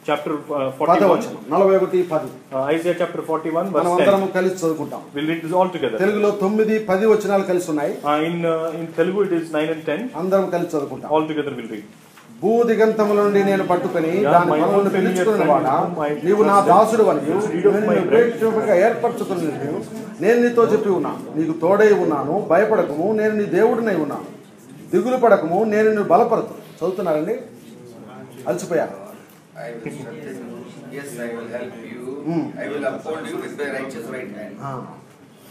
chapter 41. 41:10. Isaiah chapter 41 verse మనం 10. అందరం కలిసి చదువుకుంటాం. We'll read this all together. తెలుగులో 9-10 వచనాలు కలిసి ఉన్నాయి. In Telugu it is 9 and 10. అందరం కలిసి చదువుకుంటాం. All together we'll read. భూదిగంతముల నుండి నేను పట్టుకొని దాని మనల్ని పిలుచుకున్నవాడా, నీవు నా దాసుడు అని ఏర్పరచుకుని నేను నీతో చెప్పి ఉన్నాను. నీకు తోడై ఉన్నాను, భయపడకము, నేను నీ దేవుడినై ఉన్నాను. దిగులు పడకము, నేను నీ బలపరచు. చదువుతున్నారండి? అలసిపోయారు. I will strengthen you. Yes, I will help you. I will uphold you with my righteous right hand.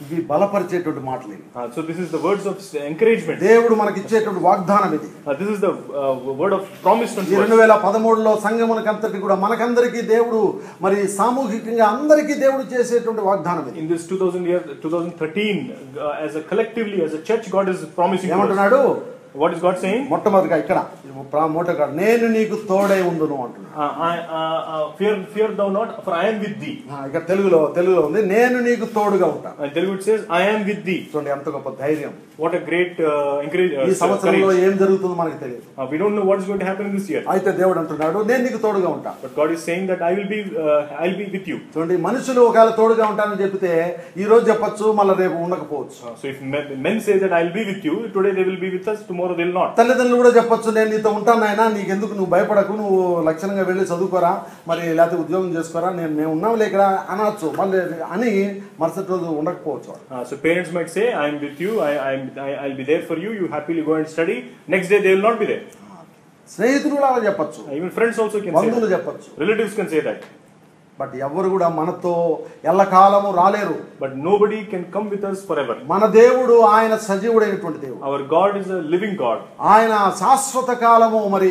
ఇవి బలపరిచేటువంటి మాటలు. So this is the words of encouragement. దేవుడు మనకి ఇచ్చేటువంటి వాగ్దానం ఇది. This is the word of promise from God. 2013లో సంఘమునకంతటి కూడా మనకందరికీ దేవుడు మరి సామూహికంగా అందరికీ దేవుడు చేసేటువంటి వాగ్దానం ఇది. In this 2013 as a collectively as a church God is promising. ఏమంటున్నాడు? What is God saying? మొట్టమొదటిగా ఇక్కడ మొట్టగా నేను నీకు తోడై ఉండును అంటున్నాడు. Fear thou not, for I am with thee. ఇక్కడ తెలుగులో ఉంది, నేను నీకు తోడుగా ఉంటాను. And Telugu it says I am with thee. చూడండి ఎంత గొప్ప ధైర్యం. What a great ఈ సంవత్సరంలో ఏం జరుగుతుందో మనకు తెలియదు. We don't know what is going to happen this year. అయితే దేవుడు అంటున్నాడు నేను నీకు తోడుగా ఉంటాను. But God is saying that I'll be with you. చూడండి మనుషులు ఒకవేళ తోడుగా ఉంటానని చెప్తే ఈ రోజు చెప్పొచ్చు, మళ్ళీ రేపు ఉండకపోవచ్చు. So if men say that I'll be with you, today they will be with us, tomorrow they will not. తల్లిదండ్రులు కూడా చెప్పొచ్చు, నేను నీతో ఉంటాను నాయనా, నీకెందుకు, నువ్వు భయపడకు, నువ్వు లక్షణంగా వెళ్ళి చదువుకోరా, మరి లేకపోతే ఉద్యోగం చేసుకోరా, మేము ఉన్నాం ఇక్కడ అనొచ్చు, మళ్ళీ అని మరుసటి రోజు ఉండకపోవచ్చు. So parents might say I am with you, I'll be there for you, you happily go and study. Next day they will not be there. స్నేహితులు కూడా అలా చెప్పొచ్చు, even friends also can say బంధువులు that. చెప్పొచ్చు. Relatives can say that. But ఎవరు కూడా మనతో ఎల్లకాలము రాలేరు. But nobody can come with us forever. మన దేవుడు ఆయన సజీవుడైనటువంటి దేవుడు. Our God is a living God. ఆయన శాశ్వత కాలము మరి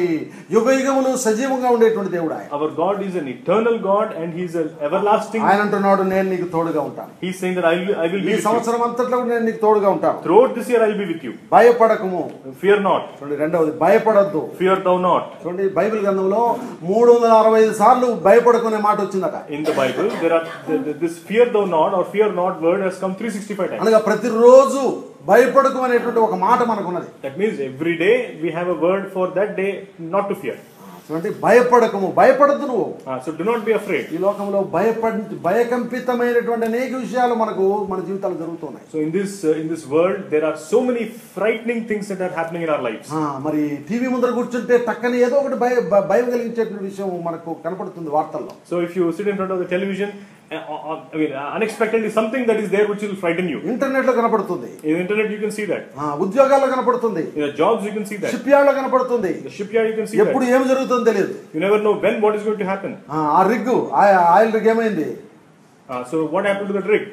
యుగయుగములు సజీవంగా ఉండేటువంటి దేవుడు ఆయన. Our God is an eternal God and he is an everlasting. ఆయన అంటున్నాడు నేను నీకు తోడుగా ఉంటాను. He is saying that I will be ఈ with you. సంవత్సరం అంతట్లో నేను నీకు తోడుగా ఉంటాను. Throughout this year I will be with you. భయపడకము. Fear not. చూడండి రెండవది భయపడొద్దు. Fear thou not. చూడండి బైబిల్ గ్రంథంలో 365 సార్లు భయపడకునే మాట వచ్చిందట. In the Bible there are this fear thou not or fear not word has come 365 times. అనగా ప్రతిరోజు భయపడకు అనేటువంటి ఒక మాట మనకు ఉన్నది. That means every day we have a word for that day not to fear. చూడండి భయపడకము, భయపడద్దు నువ్వు. So do not be afraid. ఈ లోకంలో భయకంపితమైనటువంటి అనేక విషయాలు మనకు మన జీవితాలు జరుగుతున్నాయి. So in this world there are so many frightening things that are happening in our lives. మరి టీవీ ముందర కూర్చుంటే టక్కని ఏదో ఒకటి భయం కలిగించేటువంటి విషయం మనకు కనపడుతుంది వార్తల్లో. So if you sit in front of the television, unexpectedly something that is there which will frighten you. Internet లో కనపడుతుంది. In the internet you can see that. ఉద్యోగాల్లో కనపడుతుంది. In the jobs you can see that. Ship yard లో కనపడుతుంది. The shipyard you can see that. ఎప్పుడు ఏం జరుగుతుందో తెలియదు. You never know when what is going to happen. ఆ రిగ్ ఆయిల్ రిగ్ ఏమైంది? So what happened to the rig?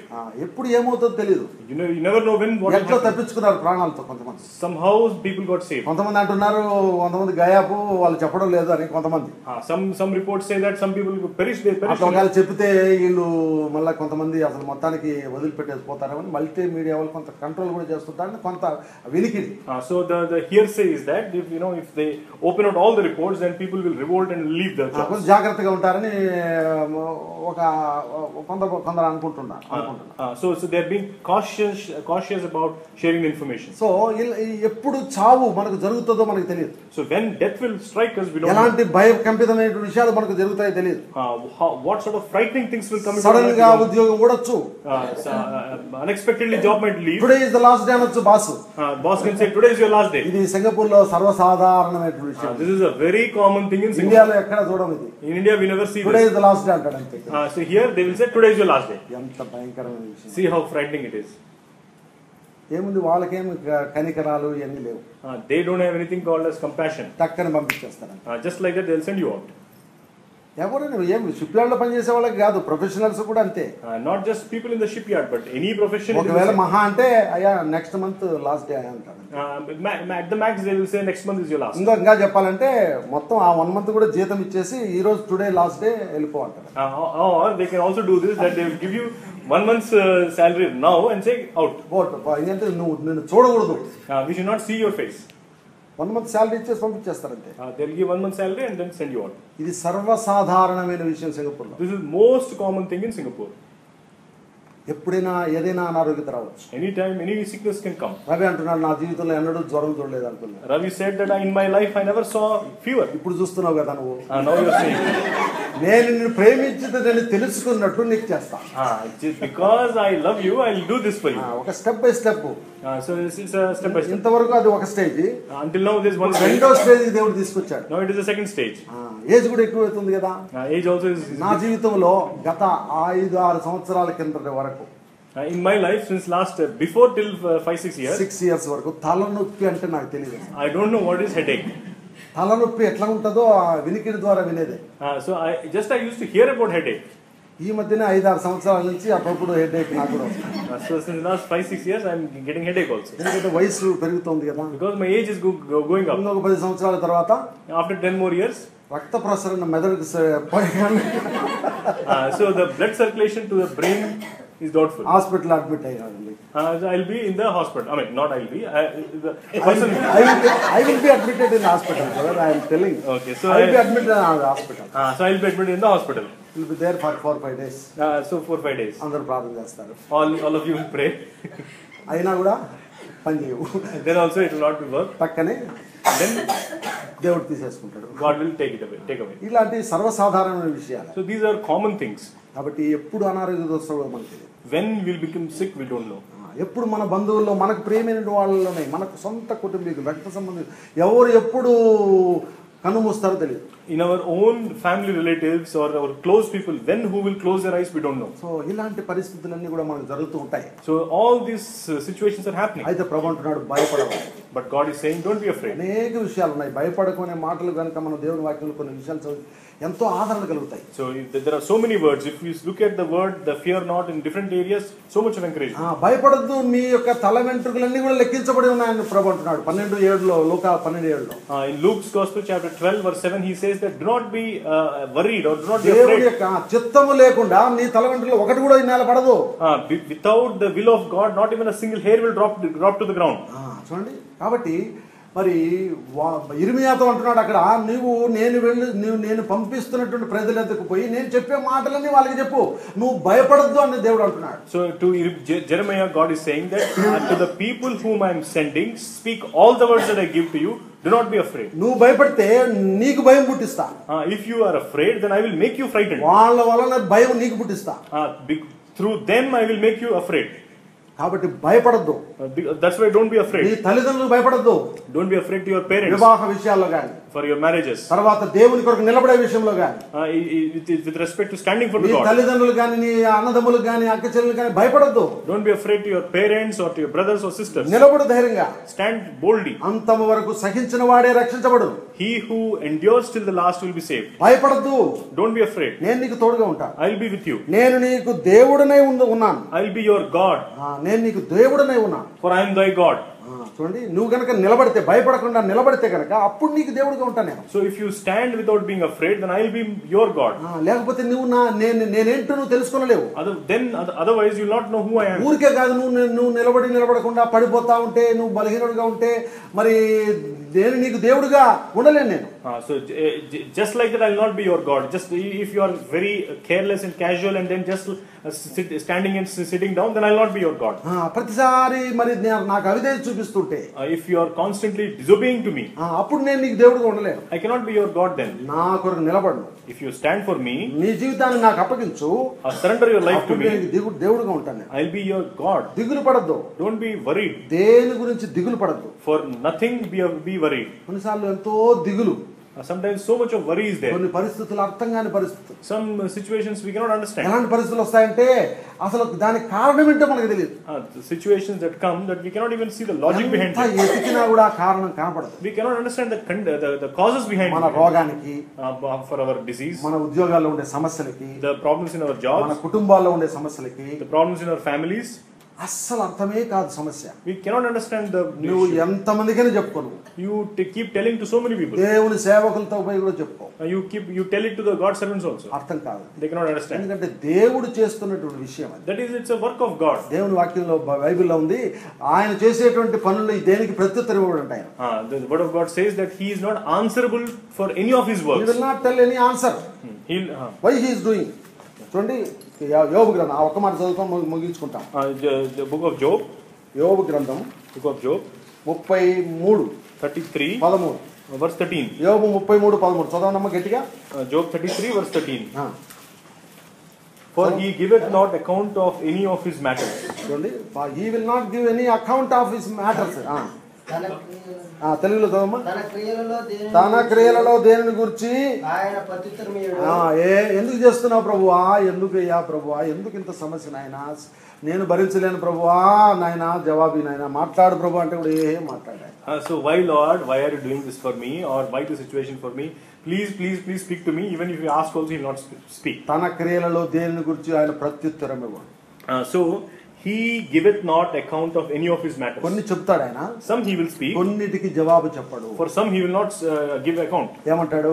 ఎప్పుడు ఏమవుతుందో తెలియదు. You never know when what ఎట్లా తప్పించుకున్నారు ప్రాణాలతో కొంతమంది. Somehow people got saved. కొంతమంది అంటున్నారు కొంతమంది గయాపు వాళ్ళు చెప్పడం లేదు అని కొంతమంది. Some reports say that some people perished. They perished. ఒకవేళ చెప్తే వీళ్ళు మళ్ళీ కొంతమంది అసలు మొత్తానికి వదిలిపెట్టేసి పోతారని మల్టీ మీడియా వాళ్ళు కొంత కంట్రోల్ కూడా చేస్తుంటారని కొంత వినికిడి. So the hearsay is that if they open out all the reports, then people will revolt and leave the jobs. కొంచెం జాగ్రత్తగా ఉంటారని ఒక కొందరు అనుకుంటున్నారు. So they are being cautious about sharing information. So ఎప్పుడు చావు మనకు జరుగుతుందో మనకు తెలియదు. So when death will strike us, we don't know. ఎలాంటి భయకంపితమైన విషయాలు మనకు జరుగుతాయో తెలియదు. What sort of frightening things will come into sudden గా ఉద్యోగం ఊడొచ్చు. Unexpectedly job might leave. Today is the last day అనొచ్చు boss. Boss can say today is your last day. ఇది సింగపూర్ లో సర్వసాధారణమైన విషయం. This is a very common thing in Singapore. ఇండియాలో ఎక్కడ చూడము ఇది. In India we never see today this. Is the last day అంటాడు అంతే. So here they will say today is your last day. ఎంత భయంకరమైన విషయం. See how frightening it is. ఏముంది వాళ్ళకేం కనికరాలు ఇవన్నీ లేవు. They don't have anything called as compassion. టక్కని పంపించేస్తారు. Just like that they'll send you out. ఎవరైనా ఏం షిప్ యార్డ్ లో పనిచేసే వాళ్ళకి కాదు, ప్రొఫెషనల్స్ కూడా అంతే. Not just people in the shipyard, but any profession. ఒకవేళ మహా అంటే అయ్యా నెక్స్ట్ మంత్ లాస్ట్ డే అంటారు. At the max they will say next month is your last. ఇంకా చెప్పాలంటే మొత్తం ఆ 1 month కూడా జీతం ఇచ్చేసి ఈ రోజు టుడే లాస్ట్ డే వెళ్ళిపో అంటారు. Or they can also do this, that they will give you 1 month's salary now and say out. ఎందుకంటే నువ్వు నిన్ను చూడకూడదు. We should not see your face. 1 month salary ఇచ్చేసి పంపించేస్తారంటే. They will give 1 month salary and then send you out. ఇది సర్వసాధారణమైన విషయం సింగపూర్లో. This is most common thing in Singapore. ఎప్పుడైనా ఏదైనా అనారోగ్యత రావచ్చు. Anytime any sickness can come. Ravi అంటున్నాడు నా జీవితంలో ఎన్నడూ జ్వరం చూడలేదు అనుకున్నాను. Ravi said that in my life I never saw fever. ఇప్పుడు చూస్తున్నావు కదా నువ్వు. Now you are saying. నేను నిన్ను ప్రేమించిందని తెలుసుకున్నట్టు నీకు చేస్తా. Just because I love you, I will do this for you. ఒక step by step. So this is a step by step. ఇంతవరకు అది ఒక stage. Until now this one stage. రెండో స్టేజ్ దేవుడు తీసుకొచ్చాడు. Now it is the second stage. Age కూడా ఎక్కువ అవుతుంది కదా. Age also is. నా జీవితంలో గత 5-6 సంవత్సరాల కిందటి వరకు In my life since last before till 5-6 years. 6 years వరకు తలనొప్పి అంటే నాకు తెలియదు. I don't know what is headache. తలనొప్పి ఎట్లా ఉంటుందో వినికిడి ద్వారా వినేదే. So I used to hear about headache. ఈ మధ్యనే 5-6 సంవత్సరాల నుంచి అప్పుడప్పుడు హెడేక్ నాకు కూడా వస్తుంది. So since last 5-6 years I am getting headache also. ఎందుకంటే వయసు పెరుగుతోంది కదా. Because my age is going up. ఇంకొక 10 సంవత్సరాల తర్వాత After 10 more years. రక్త ప్రసరణ మెదడుకు So the blood circulation to the brain is doubtful. Hospital admit అయ్యానండి. So I'll be in the hospital. I mean, not I'll be. I will be admitted in hospital, brother. I am telling. Okay, so I will be admitted in the hospital. So I'll be admitted in the hospital. Will be there for 4-5 days. So 4-5 days. అందరూ ప్రార్థన చేస్తారు. All of you will pray. అయినా కూడా పని చేయవు. Then also it will not be work. పక్కనే Then దేవుడు తీసేసుకుంటాడు. God will take away. ఇలాంటి సర్వసాధారణమైన విషయాలు. So these are common things. కాబట్టి ఎప్పుడు అనారోగ్యం వస్తుందో మనకి తెలియదు. When we'll become sick, we don't know. ఎప్పుడు మన బంధువుల్లో మనకు ప్రియమైన వాళ్ళలోనే మనకు సొంత కుటుంబీకులు రక్త సంబంధం ఎవరు ఎప్పుడు కన్నుమూస్తారో తెలియదు. In our own family relatives or our close people, who will close their eyes, we don't know. So ఇలాంటి పరిస్థితులన్నీ కూడా మనకు జరుగుతూ ఉంటాయి. So all these situations are happening. అయితే ప్రభు అంటున్నాడు భయపడవద్దు. But God is saying, don't be afraid. అనేక విషయాలు ఉన్నాయి. భయపడకునే మాటలు కనుక మన దేవుని వాక్యంలో కొన్ని విషయాలు చదివి ఎంతో ఆదరణ కలుగుతాయి. So there are so many words. If you look at the word, the fear not in different areas, so much of encouragement. భయపడద్దు, మీ యొక్క తల వెంట్రుకలన్నీ కూడా లెక్కించబడి ఉన్నాయని ప్రభు అంటున్నాడు 12:7లో లూకా 12:7లో. In Luke's Gospel chapter 12 verse 7 he says that do not be worried or do not be దేవుని afraid. యొక్క చిత్తము లేకుండా నీ తల వెంట్రుకలు ఒకటి కూడా నేల పడదు. Without the will of God, not even a single hair will drop to the ground. చూడండి, కాబట్టి మరి ఇర్మియాతో అంటున్నాడు అక్కడ, నేను పంపిస్తున్నటువంటి ప్రజల దగ్గరకు పోయి నేను చెప్పే మాటలన్నీ వాళ్ళకి చెప్పు, నువ్వు భయపడద్దు అని దేవుడు అంటున్నాడు. So to Jeremiah, God is saying that to the people whom I am sending, speak all the words that I give to you. Do not be afraid. నువ్వు భయపడితే నీకు భయం పుట్టిస్తా. If you are afraid, then I will make you frightened. వాళ్ళ వలన భయం నీకు పుట్టిస్తా. Through them I will make you afraid. కాబట్టి భయపడద్దు. That's why don't be afraid. నీ తల్లిదండ్రులకు భయపడద్దు. Don't be afraid to your parents. వివాహ విషయాల్లో గాని, for your marriages. తర్వాత దేవుని కొరకు నిలబడే విషయంలో గాని, with respect to standing for the God. నీ తల్లిదండ్రులు గాని, నీ అన్నదమ్ములకు గాని, అక్క చెల్లెలకు గాని భయపడద్దు. Don't be afraid to your parents or to your brothers or sisters. నిలబడు ధైర్యంగా. Stand boldly. అంతము వరకు సహించిన వాడే రక్షించబడును. He who endures till the last will be saved. భయపడద్దు. Don't be afraid. నేను నీకు తోడుగా ఉంటాను. I will be with you. నేను నీకు దేవుడనై ఉన్నాను. I will be your God. నేను నీకు దేవుడనై ఉన్నాను. For I am thy God. చూడండి, నువ్వు గనక నిలబడితే, భయపడకుండా నిలబడితే గనక అప్పుడు నీకు దేవుడిగా ఉంటాను నేను. So if you stand without being afraid, then I will be your God. లేకపోతే నువ్వు నేనేంటో నువ్వు తెలుసుకోలేవు. Otherwise you will not know who I am. ఊరికే కాదు, నువ్వు నిలబడకుండా పడిపోతా ఉంటే, నువ్వు బలహీనుడిగా ఉంటే, మరి నేను నీకు దేవుడిగా ఉండలేను నేను. So just like that, I will not be your God. Just if you are very careless and casual and then just standing and sitting down, then I will not be your God. ప్రతిసారి మరి నాకు అవిధేయత చూపిస్తుంటే, if you are constantly disobeying to me, అప్పుడు నేను నీకు దేవుడిగా ఉండలేను. I cannot be your God then. నా కొరకు నిలబడు. If you stand for me, నీ జీవితాన్ని నాకు అప్పగించు, surrender your life to me, దేవుడిగా ఉంటాను. I will be your God. దిగులు పడద్దు. Don't be worried. దేని గురించి దిగులు పడద్దు. For nothing be worried. కొన్నిసార్లు ఎంతో దిగులు. Sometimes so much of worry is there. కొన్ని పరిస్థితులు అర్థం కాని పరిస్థితులు. Some situations we cannot understand. ఎలాంటి పరిస్థితులు వస్తాయంటే అసలు దానికి కారణం ఏంటో మనకు తెలియదు. Situations that come that we cannot even see the logic behind it. ఎతికినా కూడా కారణం కనపడదు. We cannot understand the causes behind మన రోగానికి, for our disease, మన ఉద్యోగాల్లో ఉండే సమస్యలకి, the problems in our jobs, మన కుటుంబాల్లో ఉండే సమస్యలకి, the problems in our families. అస్సలు అర్థమే కాదు సమస్య. We cannot understand the నువ్వు ఎంతమందికైనా చెప్పుకోను. You keep telling to so many people. దేవుని సేవకులతో పోయి కూడా చెప్పుకో. You tell it to the God servants also. అర్థం కాదు. They cannot understand. ఎందుకంటే దేవుడు చేస్తున్నటువంటి విషయం అది. That is, it's a work of God. దేవుని వాక్యంలో బైబిల్లో ఉంది, ఆయన చేసేటువంటి పనులు దేనికి ప్రత్యుత్తరం ఇవ్వడు అంట ఆయన. The word of God says that he is not answerable for any of his works. He will not tell any answer. Why he is doing. చూడండి యోబు గ్రంథం, ఒక్క మాట చదువుతాం ముగించుకుంటాం. The book of Job, యోబు గ్రంథం book of Job 33:13 verse 13. యోబు 33:13 చదవనమ్మ గట్టిగా. Job 33 verse 13. For he giveth not account of any of his matters. చూడండి, he will not give any account of his matters. తెలుగులో చదవమ్మా. తన క్రియలలో దేనిని గురించి ఆయన ప్రత్యుత్తరమియ్యడు. ఎందుకు చేస్తున్నావు ప్రభువా, ఎందుకు అయ్యా ప్రభువా, ఎందుకు ఇంత సమస్య నాయన, నేను భరించలేను ప్రభువా, నాయన జవాబు నాయన, మాట్లాడు ప్రభు అంటే కూడా ఏం మాట్లాడాడు. So why Lord, why are you doing this for me, or why the situation for me? Please speak to me. Even if you ask also, he will not speak. తన క్రియలలో దేనిని గురించి ఆయన ప్రత్యుత్తరం ఇవ్వడు. So he giveth not account of any of his matters. కొన్ని చెప్తాడు ఆయన, some he will speak, కొన్నిటికి జవాబు చెప్పడు. for some he will not give account. ఏమంటాడు?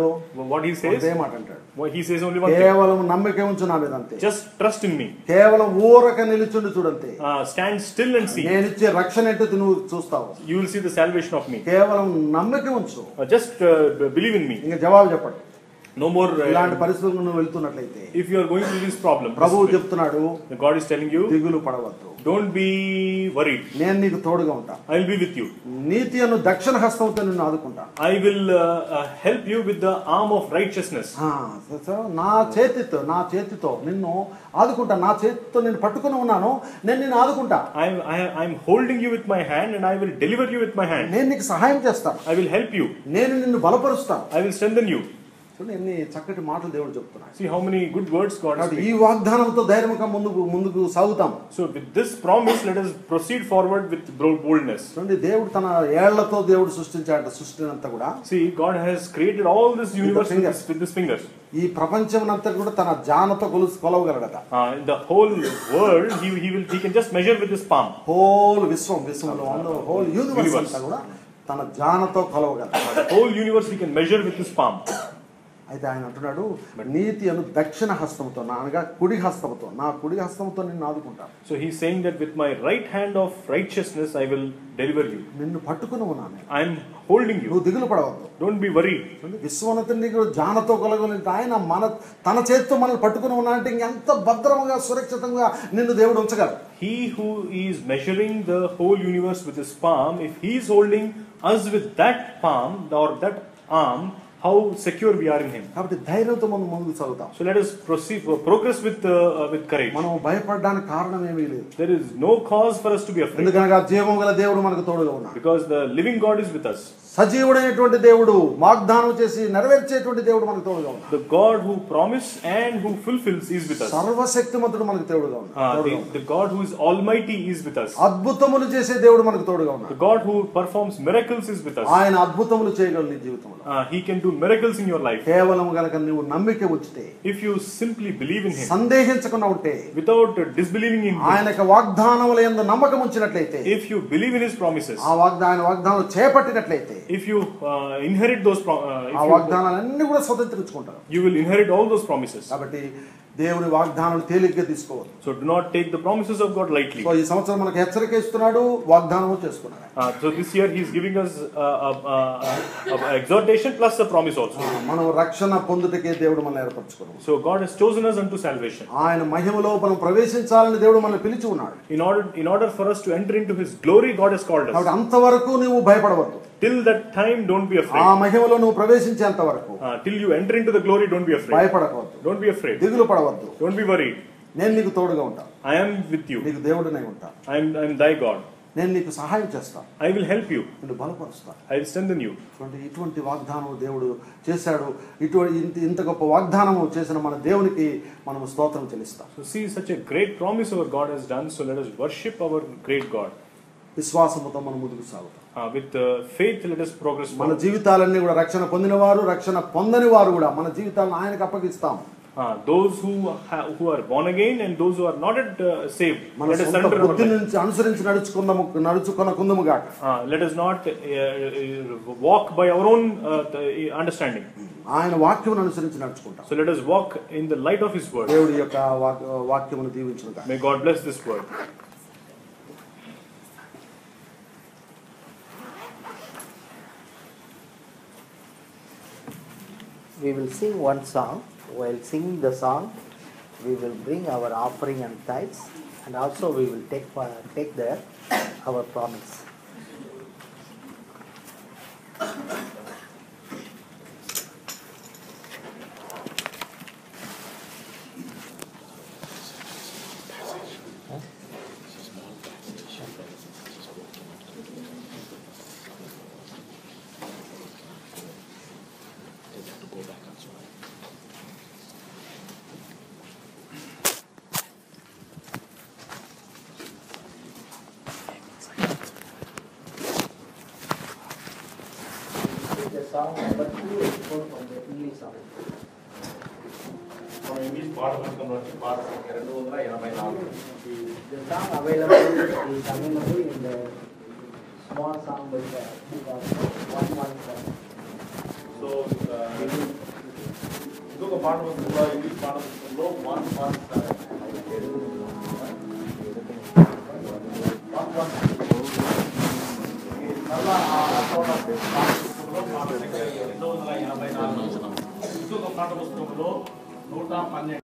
What he says, ఏమంటాడు? he says only one thing. కేవలం నమ్మిక ఉంచు నా మీద అంతే. Just trust in me. కేవలం ఊరక నిలుచుండి చూడంతే. Stand still and see. నేను ఇచ్చే రక్షణ ఏంటో నువ్వు చూస్తావు. You will see the salvation of me. కేవలం నమ్మిక ఉంచు. Just believe in me. ఇంకా జవాబు చెప్పడు. No more. ఇలాంటి పరిస్థితుల్లో నువ్వు వెళ్తున్నట్లయితే, if you are going through this problem, ప్రభువు చెప్తున్నాడు, God is telling you, దిగులు పడవద్దు. don't be worried. నేను నీకు తోడుగా ఉంటా. I will be with you. నీతి అను దక్షిణ హస్తంతో నిన్ను ఆదుకుంటా. I will help you with the arm of righteousness. నా చేతితో నిన్ను ఆదుకుంటా. నా చేతితో నేను పట్టుకుని ఉన్నాను, నేను నిన్ను ఆదుకుంటా. I am holding you with my hand and I will deliver you with my hand. నేను నీకు సహాయం చేస్తాను. I will help you. నేను నిన్ను బలపరుస్తాను. I will strengthen you. ఎన్ని చక్కటి మాటలు దేవుడు చెప్తున్నాడు. See how many good words God has spoken. ఈ వాగ్దానంతో ధైర్యంగా ముందుకు సాగుతాం. So with this promise, let us proceed forward with boldness. చూడండి, దేవుడు తన ఏళ్లతో దేవుడు సృష్టించాడు సృష్టినంతా కూడా. See, God has created all this universe with his fingers. ఈ ప్రపంచమంతా కూడా తన జానతో కొలవగలడట. The whole world he can just measure with his palm. Whole విశ్వంలో హోల్ యూనివర్స్ అంతా కూడా తన జానతో కొలవగలడు. The whole universe he can measure with his palm. అయితే ఆయన అంటున్నాడు, నీతి అను దక్షిణ హస్తముతో, అనగా కుడి హస్తముతో నిన్ను ఆదుకుంటాను. So he is saying that with my right hand of righteousness I will deliver you. నిన్ను పట్టుకుని ఉన్నాను. I am holding you. నువ్వు దిగులు పడవద్దు. Don't be worried. విశ్వోన్నతుని నీకు జానతో కొలగలిగితే ఆయన తన చేతితో మనల్ని పట్టుకుని ఉన్నానంటే ఇంకెంత భద్రంగా సురక్షితంగా నిన్ను దేవుడు ఉంచగలరు. He who is measuring the whole universe with his palm, if he is holding us with that palm or that arm, how secure we are in him. కాబట్టి ధైర్యంతో మనం ముందుకు సాగుతాం. So let us progress with courage. మనం భయపడడానికి కారణం ఏమీ లేదు. There is no cause for us to be afraid. ఎందుకనగా జీవం గల దేవుడు మనకు తోడుగా ఉన్నాడు. Because the living God is with us. సజీవుడైనటువంటి దేవుడు, వాగ్దానం చేసి నెరవేర్చేటువంటి దేవుడు మనకు తోడుగా ఉన్నాడు. The God who promised and who fulfills is with us. సర్వశక్తిమంతుడు మనకు తోడుగా ఉన్నాడు. The God who is almighty is with us. అద్భుతములు చేసే దేవుడు మనకు తోడుగా ఉన్నాడు. The God who performs miracles is with us. ఆయన అద్భుతములు చేయగలడు నీ జీవితంలో. He can do miracles in your life. కేవలం గనుక నీవు నమ్మిక ఉంచితే, if you simply believe in him, సందేహించకుండా ఉంటే, without disbelieving in him, ఆయనకు వాగ్దానముల యందు నమ్మకం ఉంచినట్లయితే, if you believe in his promises, ఆ వాగ్దానాలు చేపట్టినట్లయితే, if you inherit those ఆ వాగ్దానాలన్నీ కూడా స్వతంత్రించుకుంటారు. you will inherit all those promises. కాబట్టి దేవుని వాగ్దానం తేలిగ్గా తీసుకోవద్దు. So do not take the promises of God lightly. So ఈ సంవత్సరం మనకు హెచ్చరిక ఇస్తున్నాడు, వాగ్దానము చేస్తున్నాడు. So this year he is giving us exhortation plus a promise also. మనం రక్షణ పొందుటకే దేవుడు మనల్ని ఏర్పరచుకున్నాడు. So God has chosen us unto salvation. ఆయన మహిమలో మనం ప్రవేశించాలని దేవుడు మనల్ని పిలిచి ఉన్నాడు. In order for us to enter into his glory, God has called us. కాబట్టి అంతవరకు నువ్వు భయపడవద్దు. Till that time, don't be afraid. ఆ మహిమలో నువ్వు ప్రవేశించేంత వరకు Till you enter into the glory, don't be afraid. భయపడకవద్దు, Don't be afraid. దిగులు పడవద్దు. Don't be worried. నేను నీకు తోడుగా ఉంటాను, I am with you. నీకు దేవుడినై ఉంటాను, I am thy God. నేను నీకు సహాయం చేస్తాను, I will help you. నిన్ను బలపరుస్తాను. I will strengthen you. ఇటువంటి వాగ్దానం దేవుడు చేశాడు. ఇంత గొప్ప వాగ్దానము చేసిన మన దేవునికి మనం స్తోత్రం చెల్లిస్తాం. So see, such a great promise our God has done. So let us worship our great God. విశ్వాసముతో మనం ముందుకు సాగుతాం. With faith, let us progress. మన జీవితాలన్నీ కూడా రక్షణ పొందినవారు, రక్షణ పొందని వారు కూడా మన జీవితాలను ఆయనకు అప్పగిస్తాం. Those who are born again and those who are not yet saved, మన let us సొంత surrender. బుద్ధి నుంచి అనుసరించి నడుచుకొనకుందుము గాక. Let us not walk by our own understanding. ఆయన వాక్యమును అనుసరించి నడుచుకుంటాం. So let us walk in the light of his word. దేవుడి యొక్క వాక్యమును దీవించును గాక. May God bless this word. We will sing one song. While singing the song, we will bring our offering and tithes, and also we will take there our promise. The song number 2 is from the English song. English part of the The song available in the small song by the book of 117. So, ఇంకొక పాట వస్తుందో ఇంగ్లీష్ పాట వస్తుందో 117